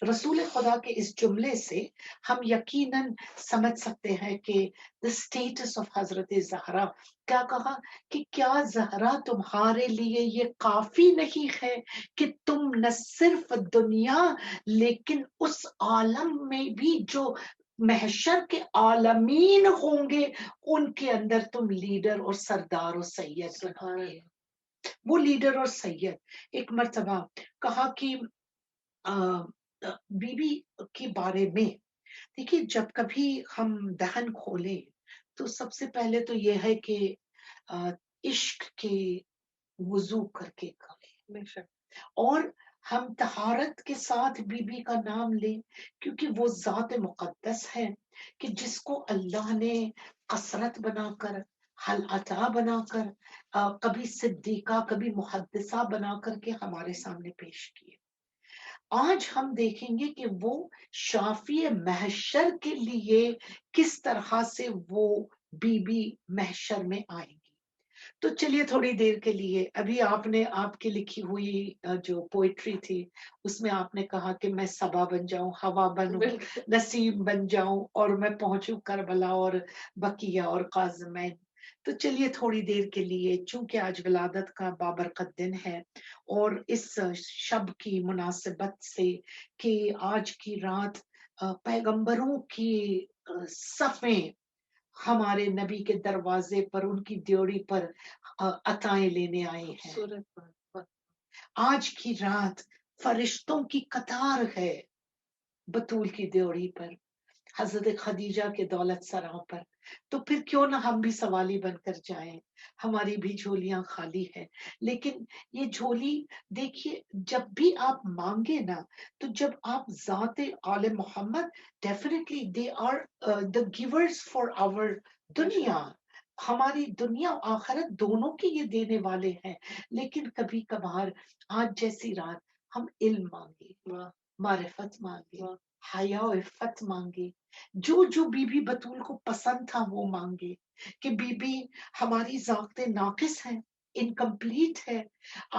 رسول خدا کے اس جملے سے ہم یقیناً سمجھ سکتے ہیں کہ the status of حضرت زہرا، کیا کہا کہ کیا زہرا تمہارے لیے یہ کافی نہیں ہے کہ تم نہ صرف دنیا لیکن اس عالم میں بھی جو محشر کے عالمین ہوں گے ان کے اندر تم لیڈر اور سردار و سید بنو گے۔ وہ لیڈر اور سید ایک مرتبہ کہا کہ بی بی کے بارے میں، دیکھیے جب کبھی ہم دہن کھولیں تو سب سے پہلے تو یہ ہے کہ عشق کے وضو کر کے کھولیں، اور ہم طہارت کے ساتھ بی بی کا نام لیں، کیونکہ وہ ذات مقدس ہے کہ جس کو اللہ نے کثرت بنا کر، حل عطا بنا کر، کبھی صدیقہ کبھی محدثہ بنا کر کے ہمارے سامنے پیش کیے۔ آج ہم دیکھیں گے کہ وہ شافی محشر کے لیے کس طرح سے وہ بی بی محشر میں آئیں گی۔ تو چلیے تھوڑی دیر کے لیے، ابھی آپ نے آپ کی لکھی ہوئی جو پوئٹری تھی اس میں آپ نے کہا کہ میں صبا بن جاؤں، ہوا بنوں، نسیم بن جاؤں، اور میں پہنچوں کربلا اور بقیہ اور قازمین۔ تو چلیے تھوڑی دیر کے لیے، چونکہ آج ولادت کا بابرکت دن ہے، اور اس شب کی مناسبت سے کہ آج کی رات پیغمبروں کی صفیں ہمارے نبی کے دروازے پر، ان کی ڈیوڑی پر عطائیں لینے آئے ہیں۔ آج کی رات فرشتوں کی قطار ہے بطول کی ڈیوڑی پر، حضرت خدیجہ کے دولت سرا پر، تو پھر کیوں نہ ہم بھی سوالی بن کر جائیں۔ ہماری بھی جھولیاں خالی ہیں، لیکن یہ جھولی دیکھیے جب بھی آپ مانگے نا، تو جب آپ ذات آل محمد، definitely they are the givers for our دنیا، ہماری دنیا و آخرت دونوں کی یہ دینے والے ہیں۔ لیکن کبھی کبھار آج جیسی رات ہم علم مانگے، معرفت مانگے، حیا و عفت مانگے، جو بی بی بطول کو پسند تھا وہ مانگے، کہ بی بی ہماری ذات ناقص ہے، انکمپلیٹ ہے،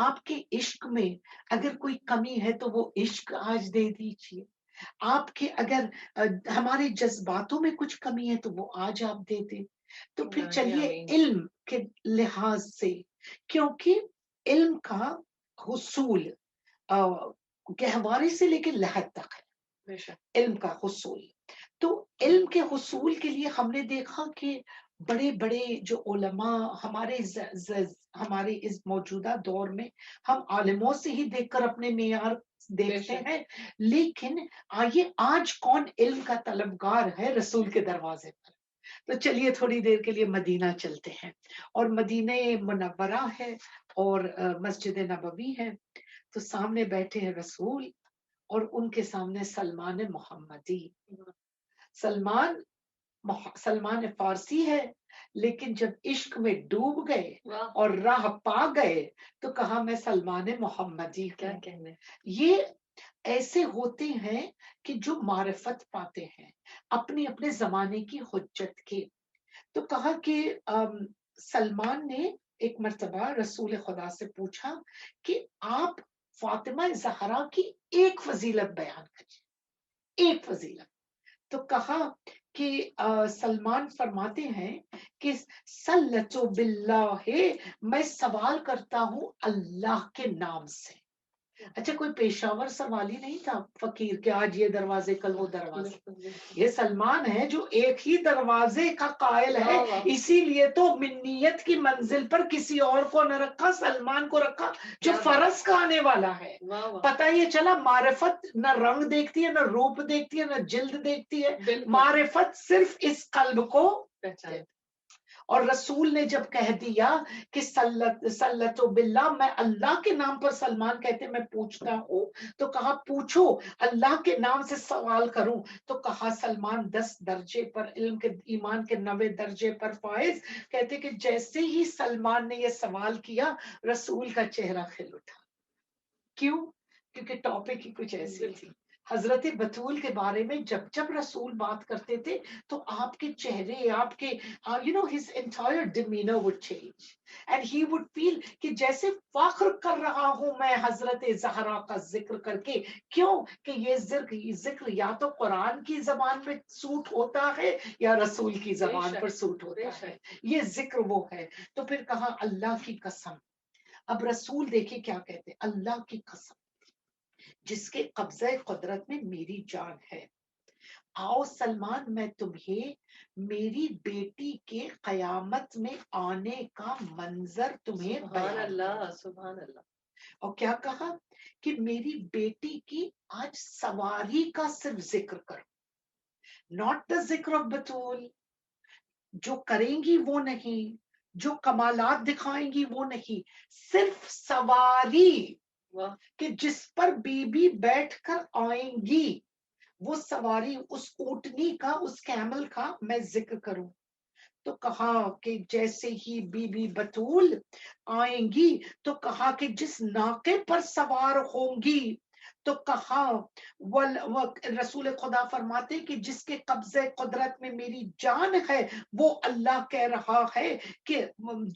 آپ کے عشق میں اگر کوئی کمی ہے تو وہ عشق آج دے دیجیے، آپ کے اگر ہمارے جذباتوں میں کچھ کمی ہے تو وہ آج آپ دے دیں۔ تو پھر چلیے علم کے لحاظ سے، کیونکہ علم کا حصول گہوارے سے لے کے لحد تک ہے، علم کا حصول۔ تو علم کے حصول کے لیے ہم نے دیکھا کہ بڑے بڑے جو علماء ہمارے اس موجودہ دور میں ہم عالموں سے ہی دیکھ کر اپنے معیار دیکھتے ہیں، لیکن آئیے آج کون علم کا طلبگار ہے رسول کے دروازے پر؟ تو چلیے تھوڑی دیر کے لیے مدینہ چلتے ہیں، اور مدینہ منورہ ہے اور مسجد نبوی ہے، تو سامنے بیٹھے ہیں رسول اور ان کے سامنے سلمان محمدی۔ سلمان فارسی ہے، لیکن جب عشق میں ڈوب گئے اور راہ پا گئے تو کہا میں سلمان محمدی ہوں۔ یہ ایسے ہوتے ہیں کہ جو معرفت پاتے ہیں اپنے اپنے زمانے کی حجت کے۔ تو کہا کہ سلمان نے ایک مرتبہ رسول خدا سے پوچھا کہ آپ فاطمہ زہرا کی ایک فضیلت بیان کیجیے، ایک فضیلت. تو کہا کہ سلمان فرماتے ہیں کہ سلطو باللہ، میں سوال کرتا ہوں اللہ کے نام سے. اچھا کوئی پیشاور سوال ہی نہیں تھا فقیر کہ آج یہ دروازے کل وہ دروازے. یہ سلمان ہے جو ایک ہی دروازے کا قائل ہے، اسی لیے تو منیت کی منزل پر کسی اور کو نہ رکھا، سلمان کو رکھا جو فرض کا آنے والا ہے. پتہ یہ چلا معرفت نہ رنگ دیکھتی ہے، نہ روپ دیکھتی ہے، نہ جلد دیکھتی ہے، معرفت صرف اس قلب کو پہچانتی. اور رسول نے جب کہہ دیا کہ سلطو باللہ، میں اللہ کے نام پر، سلمان کہتے میں پوچھتا ہوں، تو کہا پوچھو، اللہ کے نام سے سوال کروں. تو کہا سلمان 10 درجے پر علم کے، ایمان کے 90 درجے پر فائز. کہتے کہ جیسے ہی سلمان نے یہ سوال کیا رسول کا چہرہ کھل اٹھا. کیوں؟ کیونکہ ٹاپک ہی کچھ ایسی تھی. حضرت بطول کے بارے میں جب جب رسول بات کرتے تھے تو آپ کے چہرے، آپ کے his entire demeanor would change and he would feel کہ جیسے فخر کر رہا ہوں میں حضرت زہرا کا ذکر کر کے. کیوں کہ یہ ذکر یا تو قرآن کی زبان میں سوٹ ہوتا ہے یا رسول کی زبان پر سوٹ ہوتا ہے. یہ ذکر وہ ہے. تو پھر کہا اللہ کی قسم. اب رسول دیکھیں کیا کہتے، اللہ کی قسم جس کے قبضہ قدرت میں میری جان ہے، آؤ سلمان میں تمہیں میری بیٹی کے قیامت میں آنے کا منظر تمہیں سبحان اللہ، سبحان اللہ. اور کیا کہا کہ میری بیٹی کی آج سواری کا صرف ذکر کرو، ناٹ دا ذکر آف بطول. جو کریں گی وہ نہیں، جو کمالات دکھائیں گی وہ نہیں، صرف سواری کہ جس پر بی بی بیٹھ کر آئیں گی، وہ سواری، اس اونٹنی کا، اس کیمل کا میں ذکر کروں. تو کہا کہ جیسے ہی بی بی بطول آئیں گی تو کہا کہ جس ناقے پر سوار ہوں گی، تو کہا رسول خدا فرماتے کہ جس کے قبضے قدرت میں میری جان ہے، وہ اللہ کہہ رہا ہے کہ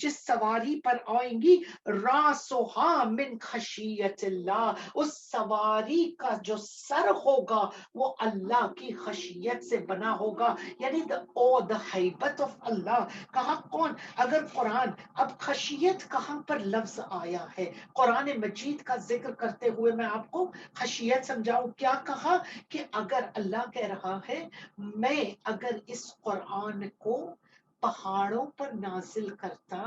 جس سواری پر آئیں گی راسوہا من خشیت اللہ، اس سواری کا جو سر ہوگا وہ اللہ کی خشیت سے بنا ہوگا، یعنی the حیبت of اللہ. کہا کون؟ اگر قرآن، اب خشیت کہاں پر لفظ آیا ہے قرآن مجید کا ذکر کرتے ہوئے میں آپ کو خشیت سمجھاؤں. کیا کہا کہ اگر اللہ کہہ رہا ہے میں اگر اس قرآن کو پہاڑوں پر نازل کرتا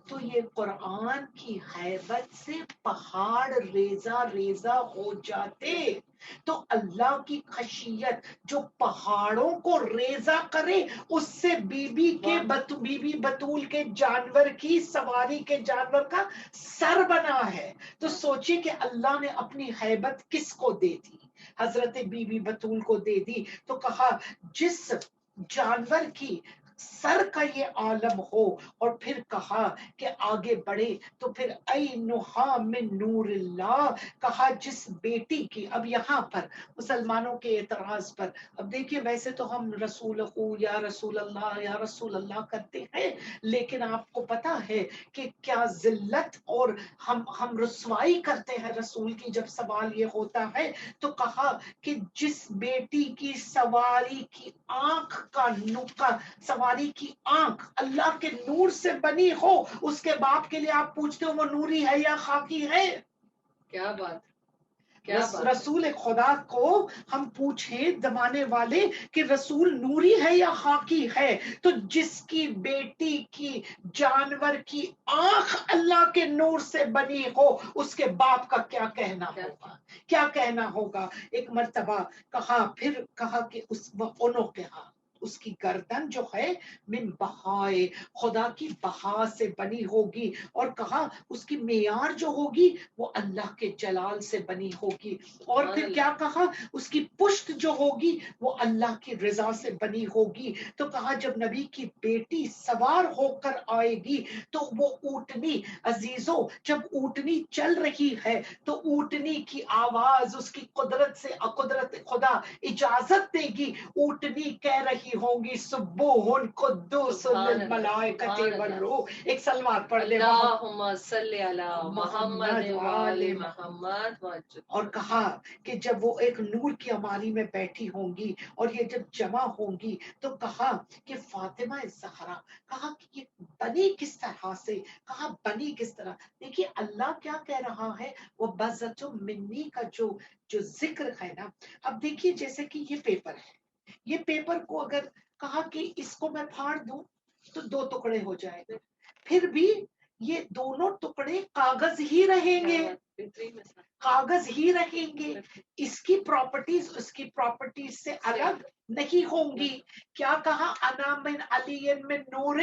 تو یہ قرآن کی حیبت سے پہاڑ ریزہ ریزہ ہو جاتے. تو اللہ کی خشیت جو پہاڑوں کو ریزہ کرے، اس سے بی بی بطول کے جانور کی سواری کے جانور کا سر بنا ہے. تو سوچے کہ اللہ نے اپنی حیبت کس کو دے دی؟ حضرت بی بی بطول کو دے دی. تو کہا جس جانور کی سر کا یہ عالم ہو. اور پھر کہا کہ آگے بڑھے تو پھر عینھا من نور اللہ، کہا جس بیٹی کی، اب یہاں پر مسلمانوں کے اعتراض پر، اب دیکھیے ویسے تو ہم رسول یا رسول اللہ یا رسول اللہ کرتے ہیں، لیکن آپ کو پتا ہے کہ کیا ذلت اور ہم رسوائی کرتے ہیں رسول کی جب سوال یہ ہوتا ہے. تو کہا کہ جس بیٹی کی سواری کی آنکھ کا نکا، سواری کی آنکھ اللہ کے نور سے بنی ہو، اس کے باپ کے لیے آپ پوچھتے ہو وہ نوری ہے یا خاکی ہے؟ کیا بات. رسول خدا کو ہم پوچھیں زمانے والے کہ رسول نوری ہے یا خاکی ہے، تو جس کی بیٹی کی جانور کی آنکھ اللہ کے نور سے بنی ہو، اس کے باپ کا کیا کہنا ہوگا، کیا کہنا ہوگا. ایک مرتبہ کہا، پھر کہا کہ انہوں کہا اس کی گردن جو ہے من بہائے، خدا کی بہا سے بنی ہوگی. اور کہا اس کی معیار جو ہوگی وہ اللہ کے جلال سے بنی ہوگی. اور پھر کیا کہا اس کی پشت جو ہوگی وہ اللہ کی رضا سے بنی ہوگی. تو کہا جب نبی کی بیٹی سوار ہو کر آئے گی تو وہ اونٹنی، عزیزوں جب اونٹنی چل رہی ہے تو اونٹنی کی آواز اس کی قدرت سے، قدرت خدا اجازت دے گی. اونٹنی کہہ رہی ہوں گی سبوہن قدوس سبحان اللہ، للملائکۃ سبحان اللہ۔ والروح۔ ایک سلوات پڑھ لے اللہم صلی علی محمد محمد وآل وآل محمد وجل۔ اور کہا کہ جب وہ ایک نور کی امالی میں بیٹھی ہوں گی اور یہ جب جمع ہوں گی تو کہا کہ فاطمہ زہرا، کہا کہ یہ بنی کس طرح سے، کہا بنی کس طرح۔ دیکھیے اللہ کیا کہہ رہا ہے، وہ بزت منی کا جو ذکر ہے نا۔ اب دیکھیے جیسے کہ یہ پیپر ہے، یہ پیپر کو اگر کہا کہ اس کو میں پھاڑ دوں تو دو ٹکڑے ہو جائیں گے، پھر بھی یہ دونوں ٹکڑے کاغذ ہی رہیں گے، کاغذ ہی رہیں گے، اس کی پراپرٹیز اس کی پراپرٹیز سے الگ نہیں ہوں گی۔ کیا کہا، انا من علی من نور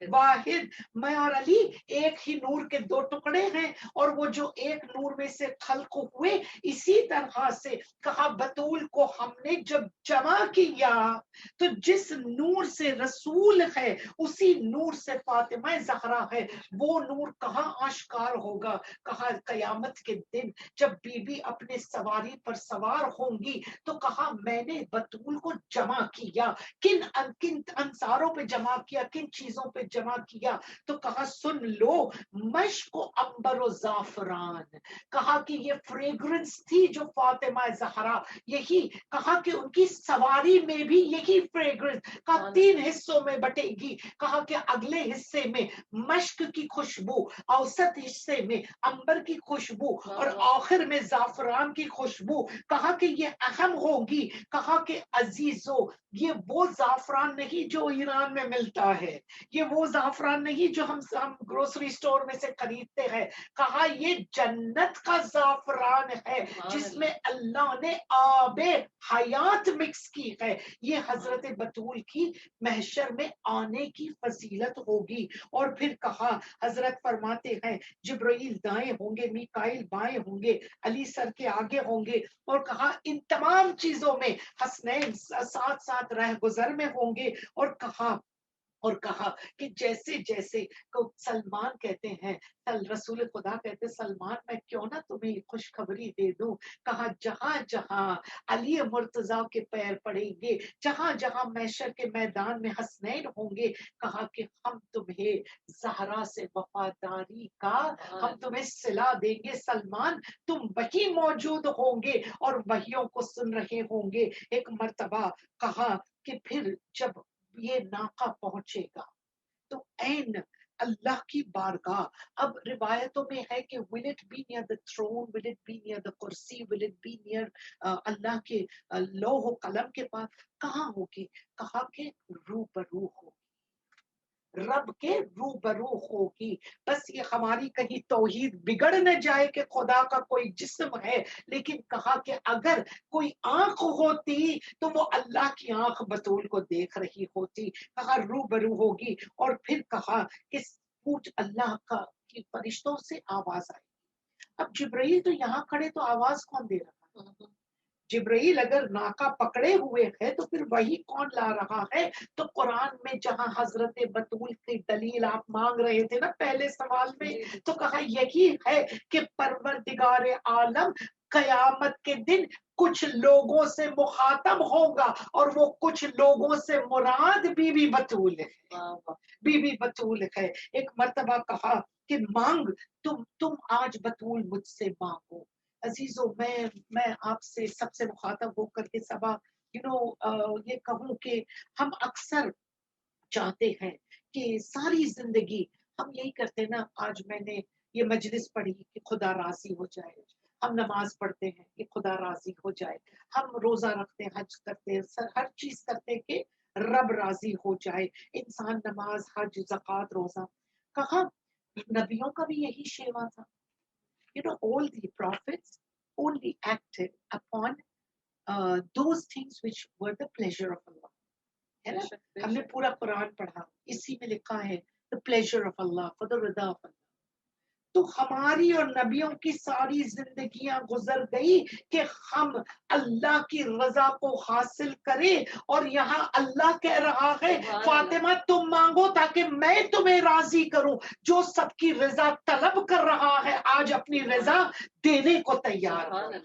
واحد، میں اور علی ایک ہی نور کے دو ٹکڑے ہیں، اور وہ جو ایک نور میں سے خلق ہوئے اسی طرح سے کہا بطول کو ہم نے جب جمع کیا تو جس نور سے رسول ہے اسی نور سے فاطمہ زہرا ہے، وہ نور کہاں آشکار ہوگا، کہا قیامت کے دن جب بی بی اپنے سواری پر سوار ہوں گی تو کہا میں نے بطول کو جمع کیا، کن انصاروں پہ جمع کیا، کن چیزوں پہ جمع کیا، تو کہا سن لو، مشک و عنبر و زعفران، کہا کہ یہ فریگرنس تھی جو فاطمہ زہرا، یہی کہا کہ ان کی سواری میں بھی یہی فریگرنس، کہا 3 حصوں میں بٹے گی، کہا کہ اگلے حصے میں مشک کی خوشبو، اوسط حصے میں عنبر کی خوشبو اور آخر میں زعفران کی خوشبو، کہا کہ یہ اہم ہوگی، کہا کہ عزیزو یہ وہ زعفران نہیں جو ایران میں ملتا ہے، یہ وہ زعفران نہیں جو ہم گروسری سٹور میں سے خریدتے ہیں، کہا یہ جنت کا زعفران ہے جس میں اللہ نے آب حیات مکس کی ہے، یہ حضرت بطول کی محشر میں آنے کی فضیلت ہوگی۔ اور پھر کہا حضرت فرماتے ہیں جبرائیل دائیں ہوں گے، میکائیل بائیں ہوں گے، علی سر کے آگے ہوں گے، اور کہا ان تمام چیزوں میں حسنین ساتھ ساتھ رہ گزر میں ہوں گے، اور کہا کہ جیسے جیسے سلمان کہتے ہیں، رسول خدا کہتے ہیں سلمان میں کیوں نہ تمہیں خوشخبری دے دوں، کہا جہاں جہاں علی مرتضیٰ کے پیر پڑیں گے، جہاں جہاں محشر کے میدان میں حسنین ہوں گے، کہا کہ ہم تمہیں زہرا سے وفاداری کا ہم تمہیں صلہ دیں گے، سلمان تم وہی موجود ہوں گے اور وحیوں کو سن رہے ہوں گے۔ ایک مرتبہ کہا کہ پھر جب یہ ناقہ پہنچے گا تو این اللہ کی بارگاہ، اب روایتوں میں ہے کہ will it be near the throne, will it be near the کرسی، will it be near اللہ کے لوح و قلم کے پاس، کہاں ہوگی، کہا کہ روبرو ہوگی، رب کے روبرو ہوگی۔ بس یہ ہماری کہیں توحید بگڑ نہ جائے کہ خدا کا کوئی جسم ہے، لیکن کہا کہ اگر کوئی آنکھ ہوتی تو وہ اللہ کی آنکھ بطول کو دیکھ رہی ہوتی، کہا روبرو ہوگی۔ اور پھر کہا کہ پوچھ اللہ کا کہ فرشتوں سے آواز آئی، اب جبرائیل تو یہاں کھڑے تو آواز کون دے رہا ہے؟ جبرائیل اگر ناکہ پکڑے ہوئے ہے تو پھر وہی کون لا رہا ہے؟ تو قرآن میں جہاں حضرت بطول کی دلیل آپ مانگ رہے تھے نا پہلے سوال میں، تو کہا یہی ہے کہ پروردگار عالم قیامت کے دن کچھ لوگوں سے مخاطب ہوگا، اور وہ کچھ لوگوں سے مراد بی بی بطول ہے، بی بی بطول ہے۔ ایک مرتبہ کہا کہ مانگ، تم آج بطول مجھ سے مانگو۔ عزیزو میں آپ سے سب سے مخاطب ہو کر کے صبا یہ کہوں کہ ہم اکثر چاہتے ہیں کہ ساری زندگی ہم یہی کرتے نا، آج میں نے یہ مجلس پڑھی کہ خدا راضی ہو جائے، ہم نماز پڑھتے ہیں کہ خدا راضی ہو جائے، ہم روزہ رکھتے ہیں، حج کرتے ہیں، ہر چیز کرتے ہیں کہ رب راضی ہو جائے، انسان نماز حج زکوٰۃ روزہ، کہاں نبیوں کا بھی یہی شیوا تھا۔ All the prophets only acted upon those things which were the pleasure of Allah. ہے نا؟ ہم نے پورا قرآن پڑھا، اسی میں لکھا ہے the pleasure of Allah, for the rida of Allah. تو ہماری اور نبیوں کی ساری زندگیاں گزر گئی کہ ہم اللہ کی رضا کو حاصل کریں، اور یہاں اللہ کہہ رہا ہے فاطمہ تم مانگو تاکہ میں تمہیں راضی کروں۔ جو سب کی رضا طلب کر رہا ہے آج اپنی رضا دینے کو تیار ہے۔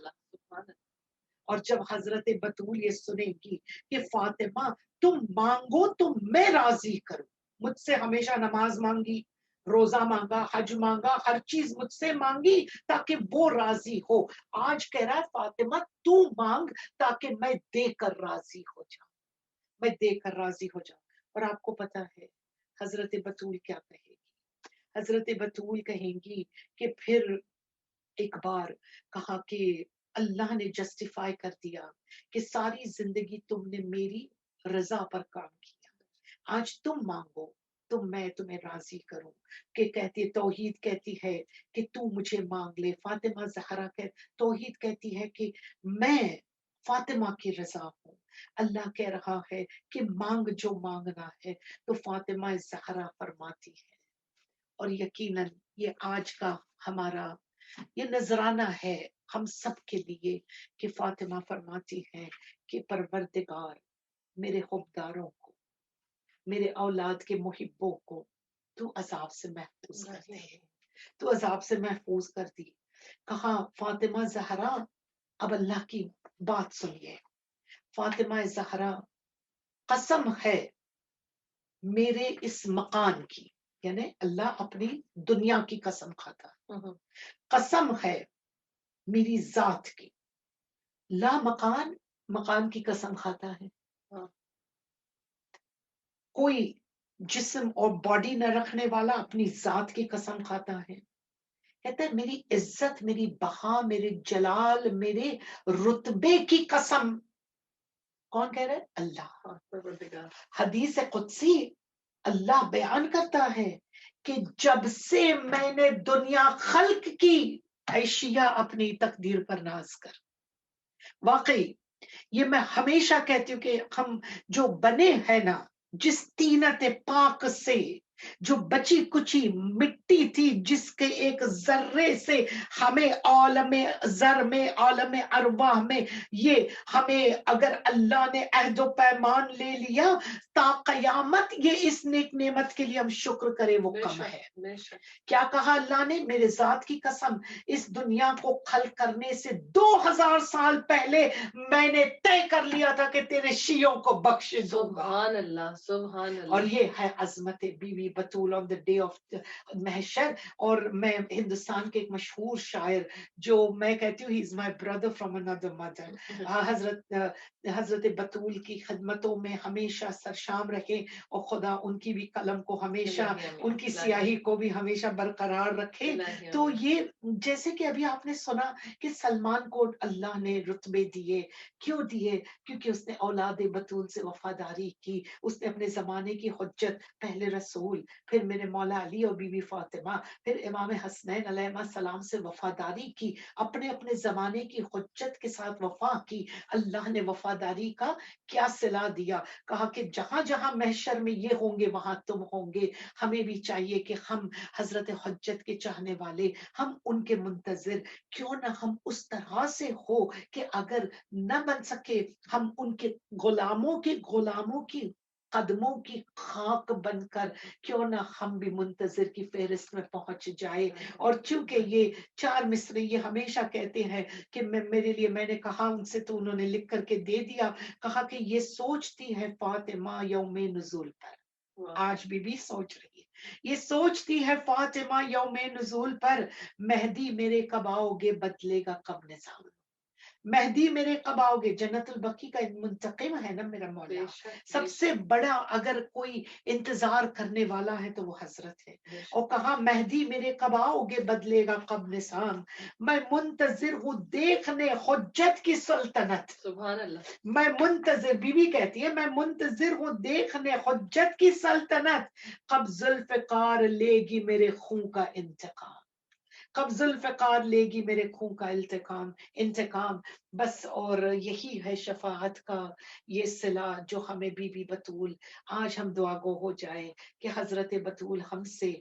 اور جب حضرت بطول یہ سنے گی کہ فاطمہ تم مانگو تو میں راضی کروں، مجھ سے ہمیشہ نماز مانگی، روزہ مانگا، حج مانگا، ہر چیز مجھ سے مانگی تاکہ وہ راضی ہو، آج کہہ رہا ہے فاطمہ تو مانگ تاکہ میں دے کر راضی ہو جاؤں، میں دے کر راضی ہو جاؤں۔ اور آپ کو پتا ہے حضرت بطول کیا کہے گی؟ حضرت بطول کہیں گی کہ پھر ایک بار کہا کہ اللہ نے جسٹیفائی کر دیا کہ ساری زندگی تم نے میری رضا پر کام کیا، آج تم مانگو تو میں تمہیں راضی کروں، کہ کہتی توحید کہتی ہے کہ تو مجھے مانگ لے، فاطمہ زہرا توحید کہتی ہے کہ میں فاطمہ کی رضا ہوں، اللہ کہہ رہا ہے کہ مانگ جو مانگنا ہے، تو فاطمہ زہرا فرماتی ہے، اور یقیناً یہ آج کا ہمارا یہ نذرانہ ہے ہم سب کے لیے کہ فاطمہ فرماتی ہے کہ پروردگار میرے حبداروں کو، میرے اولاد کے محبوں کو تو عذاب سے محفوظ کر دے، تو عذاب سے محفوظ کر دی۔ کہا فاطمہ زہرا اب اللہ کی بات سنیے، فاطمہ زہرا قسم ہے میرے اس مکان کی، یعنی اللہ اپنی دنیا کی قسم کھاتا، قسم ہے میری ذات کی، لا مکان، مکان کی قسم کھاتا ہے، کوئی جسم اور باڈی نہ رکھنے والا اپنی ذات کی قسم کھاتا ہے، کہتا ہے میری عزت، میری بہا، میرے جلال، میرے رتبے کی قسم، کون کہہ رہا ہے؟ اللہ۔ حدیث قدسی اللہ بیان کرتا ہے کہ جب سے میں نے دنیا خلق کی، عیشیہ اپنی تقدیر پر ناز کر، واقعی یہ میں ہمیشہ کہتی ہوں کہ ہم جو بنے ہیں نا، جس طینت پاک سے، جو بچی کچی مٹی تھی جس کے ایک ذرے سے ہمیں عالم ذر میں، عالم ارواح میں، یہ ہمیں اگر اللہ نے عہد و پیمان لے لیا تا قیامت، یہ اس نیک نعمت کے لیے ہم شکر کریں وہ کم ہے۔ کیا کہا اللہ نے؟ میرے ذات کی قسم، اس دنیا کو خلق کرنے سے 2000 سال پہلے میں نے طے کر لیا تھا کہ تیرے شیعوں کو بخش دوں گا۔ سبحان اللہ، سبحان اللہ۔ اور یہ ہے عظمت Bibi Batool on the day of محشر۔ اور میں ہندوستان کے ایک مشہور شاعر جو میں کہتی ہوں he is my brother from another mother، حضرت بطول کی خدمتوں میں ہمیشہ سرشام رکھے، اور خدا ان کی بھی قلم کو ہمیشہ، ان کی سیاہی کو بھی ہمیشہ برقرار رکھے۔ تو یہ جیسے کہ ابھی آپ نے سنا کہ سلمان کو اللہ نے رتبے دیے، کیوں دیے؟ کیونکہ اس نے اولاد بطول سے وفاداری کی، اس نے اپنے زمانے کی حجت، پہلے رسول، پھر میرے مولا علی اور بی بی فاطمہ، پھر امام حسنین علیہ السلام سے وفاداری کی، اپنے اپنے زمانے کی حجت کے ساتھ وفا کی۔ اللہ نے وفاداری کا کیا صلہ دیا؟ کہا کہ جہاں جہاں محشر میں یہ ہوں گے وہاں تم ہوں گے۔ ہمیں بھی چاہیے کہ ہم حضرت حجت کے چاہنے والے، ہم ان کے منتظر، کیوں نہ ہم اس طرح سے ہو کہ اگر نہ بن سکے ہم ان کے غلاموں کی قدموں کی خاک بن کر کیوں نہ ہم بھی منتظر کی فہرست میں پہنچ جائے۔ اور چونکہ یہ 4 مصرے یہ ہمیشہ کہتے ہیں کہ میرے لیے، میں نے کہا ان سے تو انہوں نے لکھ کر کے دے دیا، کہا کہ یہ سوچتی ہے فاطمہ یوم نزول پر، آج بھی سوچ رہی ہے، یہ سوچتی ہے فاطمہ یوم نزول پر، مہدی میرے کب آؤ گے، بدلے گا کب نظام، مہدی میرے کب آؤ گے۔ جنت البقیع کا منتقم ہے نا میرا مولا، سب سے بڑا اگر کوئی انتظار کرنے والا ہے تو وہ حضرت ہے۔ اور کہا مہدی میرے کب آؤ گے، بدلے گا کب نظام، میں منتظر ہوں دیکھنے حجت کی سلطنت۔ سبحان اللہ۔ میں منتظر، بی بی کہتی ہے میں منتظر ہوں دیکھنے حجت کی سلطنت، کب ذوالفقار لے گی میرے خون کا انتقام، کب ذوالفقار لے گی میرے خون کا انتقام۔ بس اور یہی ہے شفاعت کا یہ صلہ جو ہمیں بی بی بطول، آج ہم دعا گو ہو جائے کہ حضرت بطول ہم سے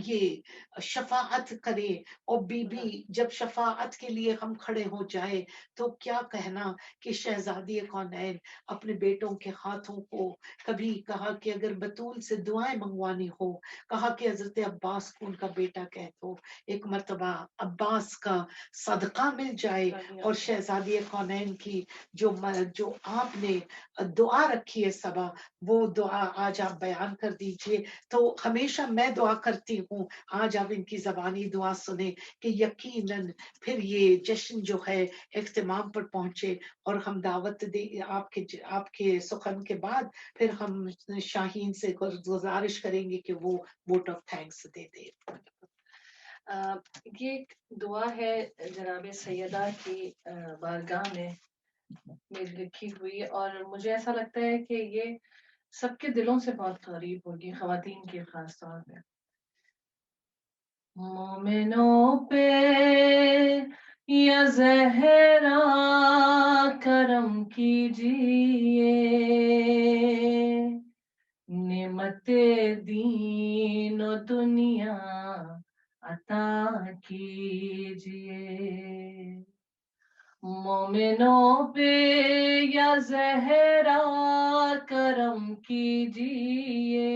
یہ شفاعت کرے. اور بی بی جب شفاعت کے لیے ہم کھڑے ہو جائے تو کیا کہنا کہ شہزادی کونین اپنے بیٹوں کے ہاتھوں کو کبھی کہا کہ اگر بطول سے دعائیں منگوانی ہو، کہا کہ حضرت عباس کو ان کا بیٹا کہہ دو، ایک مرتبہ عباس کا صدقہ مل جائے. اور شہزادی کونین کی جو آپ نے دعا رکھی ہے صبا، وہ دعا آج آپ بیان کر دیجئے. تو ہمیشہ میں دعا کرتی ہوں آج آپ ان کی زبانی دعا سنیں کہ یقیناً پھر یہ جشن جو ہے اختتام پر پہنچے. اور ہم دعوت دے آپ کے سخن کے بعد پھر ہم شاہین سے گزارش کریں گے کہ وہ ووٹ آف تھینکس دے دے. یہ ایک دعا ہے جناب سیدہ کی بارگاہ میں میری لکھی ہوئی، اور مجھے ایسا لگتا ہے کہ یہ سب کے دلوں سے بہت قریب ہوگی، خواتین کے خاص طور پہ. مومنوں پہ یا زہرا کرم کیجیے، نعمت دین و دنیا عطا کیجیے. مومنوں پہ یا زہرا کرم کیجیے،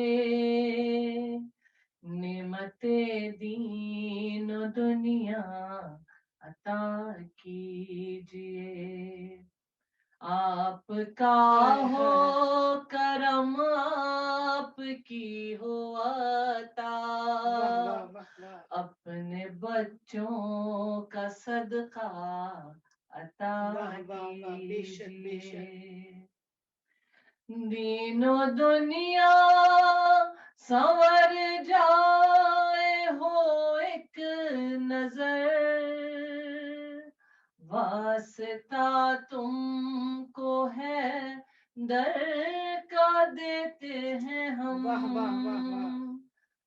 نعمت دین و دنیا عطا کیجیے. آپ کا ہو کرم، آپ کی ہو عطا، اپنے بچوں کا صدقہ عطا کیجیے. دین و دنیا سنور جائے ہو ایک نظر، واسطہ تم کو ہے در کا دیتے ہیں ہم،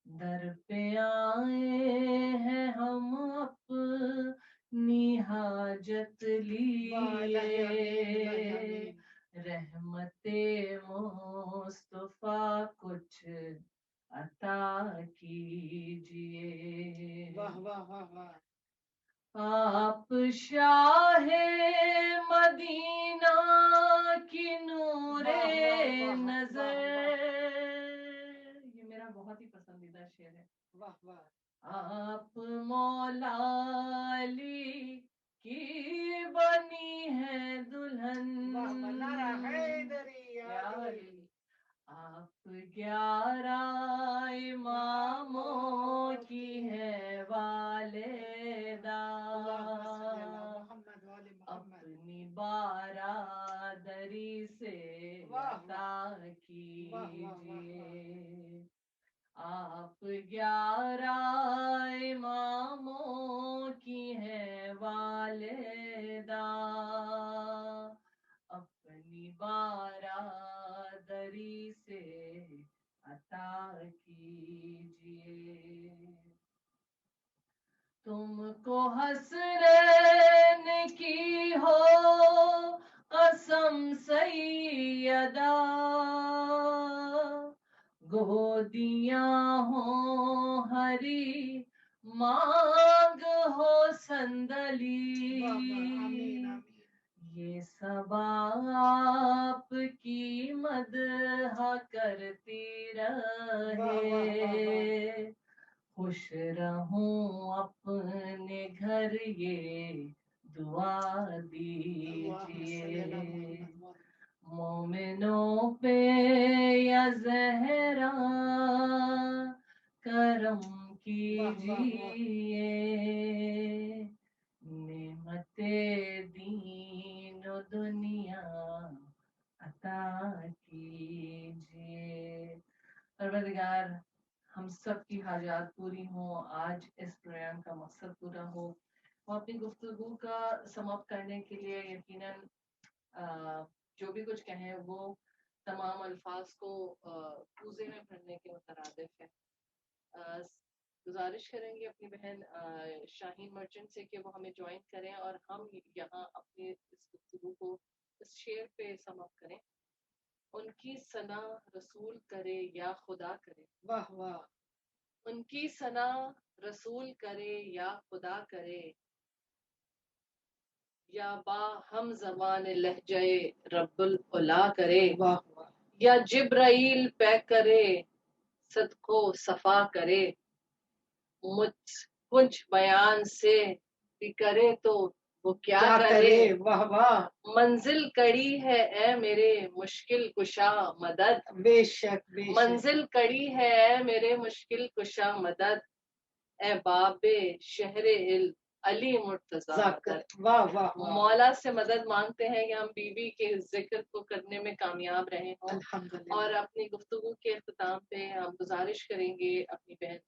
در پہ آئے ہیں ہم اپنی حاجت لیے. رحمت مصطفیٰ کچھ عطا کیجیے. آپ شاہ مدینہ کی نور نظر، یہ میرا بہت ہی پسندیدہ شعر ہے. آپ مولا علی کی بنی ہے دلہن، آپ 11 اماموں کی ہے والدہ، اپنی بارادری سے عطا کیجیے. آپ 11 اماموں کی ہے والدہ، اپنی بارادری سے عطا کیجیے. تم کو حسرین کی ہو قسم سیدہ، گودیاں ہوں ہری مانگ ہو صندلی، یہ سب آپ کی مدح کرتی رہے. خوش رہوں اپنے گھر یہ دعا دیجیے. مومنوں پہ یا زہرا کرم کیجیے، نعمت دین و دنیا عطا کیجیے. پروردگار ہم سب کی حاجات پوری ہوں، آج اس پروگرام کا مقصد پورا ہو. ہم اپنی گفتگو کا سماپت کرنے کے لیے یقیناً جو بھی کچھ کہیں وہ تمام الفاظ کو کوزے میں بھرنے کے مترادف ہے. گزارش کریں گے اپنی بہن شاہین مرچنٹ سے کہ وہ ہمیں جوائن کریں اور ہم یہاں اپنی اس گفتگو کو اس شعر پہ سماپت کریں. ان کی ثنا رسول کرے یا خدا کرے، واہ واہ. ان کی ثنا رسول کرے یا خدا کرے، یا با ہم زبان لہجے رب العلا کرے، واہ واہ، یا جبرائیل پہ کرے صدقو صفا کرے، مجھ کچھ بیان سے بھی کرے تو وہ کیا کرے، واہ واہ، منزل کڑی ہے اے میرے مشکل کشا مدد، بے شک بے شک، منزل کڑی ہے اے میرے مشکل کشا مدد، اے باب شہر علی مرتضی ذاکر، واہ واہ واہ، مولا سے مدد مانگتے ہیں کہ ہم بیوی کے ذکر کو کرنے میں کامیاب رہے ہوں۔ الحمدللہ، اور اپنی گفتگو کے اختتام پہ ہم گزارش کریں گے اپنی بہن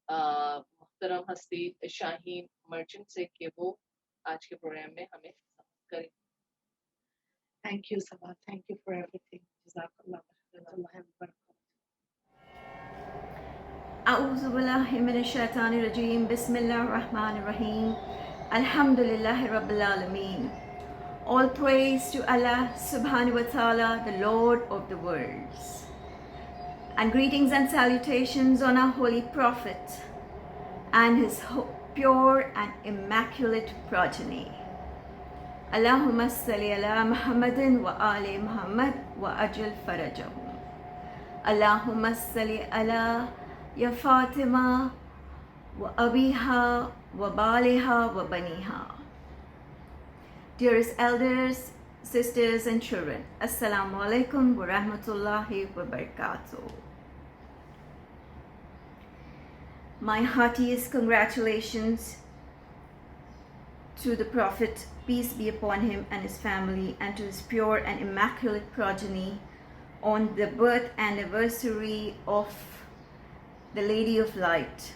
محترم ہستی شاہین مرچنٹ سے کہ وہ آج کے پروگرام میں ہمیں کریں۔ Thank you Saba, thank you for every thing, جزاک اللہ وبرکاتہ۔ أعوذ بالله من الشيطان الرجيم بسم الله الرحمن الرحيم Alhamdulillah Rabbil Alameen. All praise to Allah subhanahu wa ta'ala, the Lord of the worlds. And greetings and salutations on our holy prophet and his pure and immaculate progeny. Allahumma salli ala Muhammadin wa ali Muhammad wa ajil farajahum. Allahumma salli ala ya Fatima wa abiha wa baliha wa baniha. Dearest elders, sisters and children, Assalamu alaikum wa rahmatullahi wa barakatuh. My heartiest congratulations to the Prophet, peace be upon him and his family, and to his pure and immaculate progeny on the birth anniversary of the Lady of Light,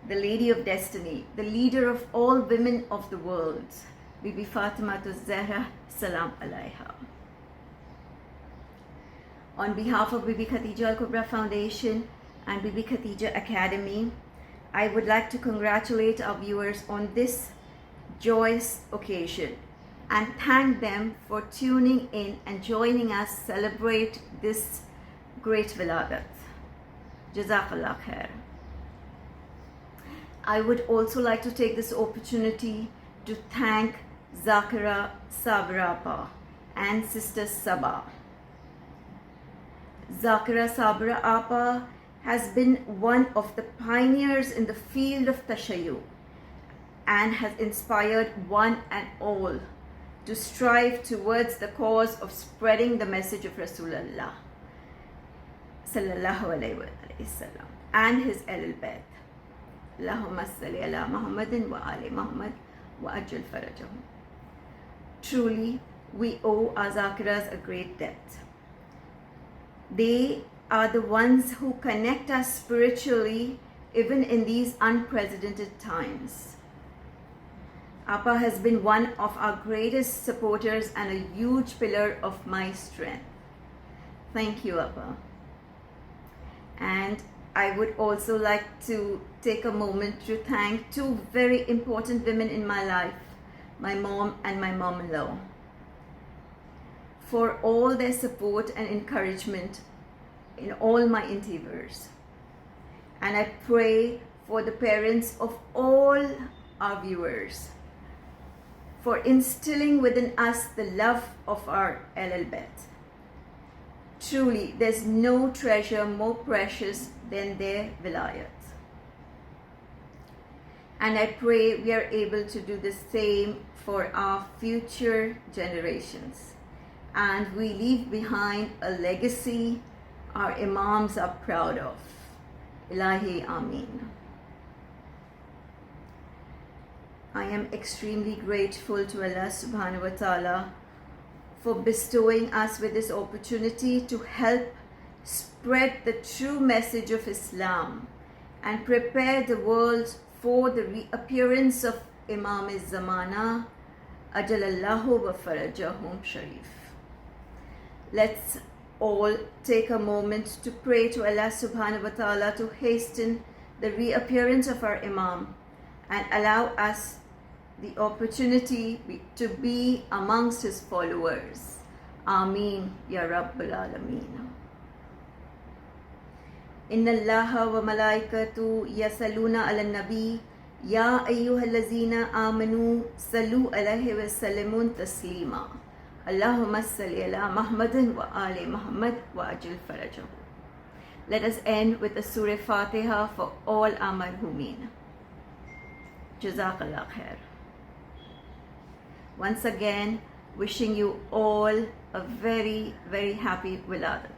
the Lady of Destiny, the leader of all women of the world, Bibi Fatima Zahra, Salam Alaiha. On behalf of Bibi Khadija Al-Kubra Foundation and Bibi Khadija Academy, I would like to congratulate our viewers on this joyous occasion and thank them for tuning in and joining us celebrate this great Wiladat. Jazakallah khair. I would also like to take this opportunity to thank Zakira Sabra Appa and Sister Sabah. Zakira Sabra Appa has been one of the pioneers in the field of Tashayyu and has inspired one and all to strive towards the cause of spreading the message of Rasulullah sallallahu alayhi wa sallam and his Ahlul Bayt. Allahumma salli ala Muhammadin wa ali Muhammad wa ajil farajahum. Truly, we owe our Zakiras a great debt. They are the ones who connect us spiritually even in these unprecedented times. Appa has been one of our greatest supporters and a huge pillar of my strength. Thank you, Appa. And I would also like to take a moment to thank two very important women in my life, my mom and my mom-in-law, for all their support and encouragement in all my endeavors. And I pray for the parents of all our viewers for instilling within us the love of our Ahlul Bayt. Truly, there's no treasure more precious than their wilayat. And I pray we are able to do the same for our future generations. And we leave behind a legacy our Imams are proud of. Ilahi Ameen. I am extremely grateful to Allah subhanahu wa ta'ala for bestowing us with this opportunity to help spread the true message of Islam and prepare the world for the reappearance of Imam Zamana, Ajalallahu wa Farajahum Sharif. Let's all take a moment to pray to Allah subhanahu wa ta'ala to hasten the reappearance of our Imam and allow us the opportunity to be amongst his followers. Ameen Ya Rabbal Alameen. إن الله وملائكته يصلون على النبي يا أيها الذين آمنوا صلوا عليه وسلموا تسليما اللهم صل على محمد وآل محمد وأجل فرجه. Let us end with the Surah Fatiha for all our marhumeen. Jazakallah khair. Once again, wishing you all a very, very happy Wiladat.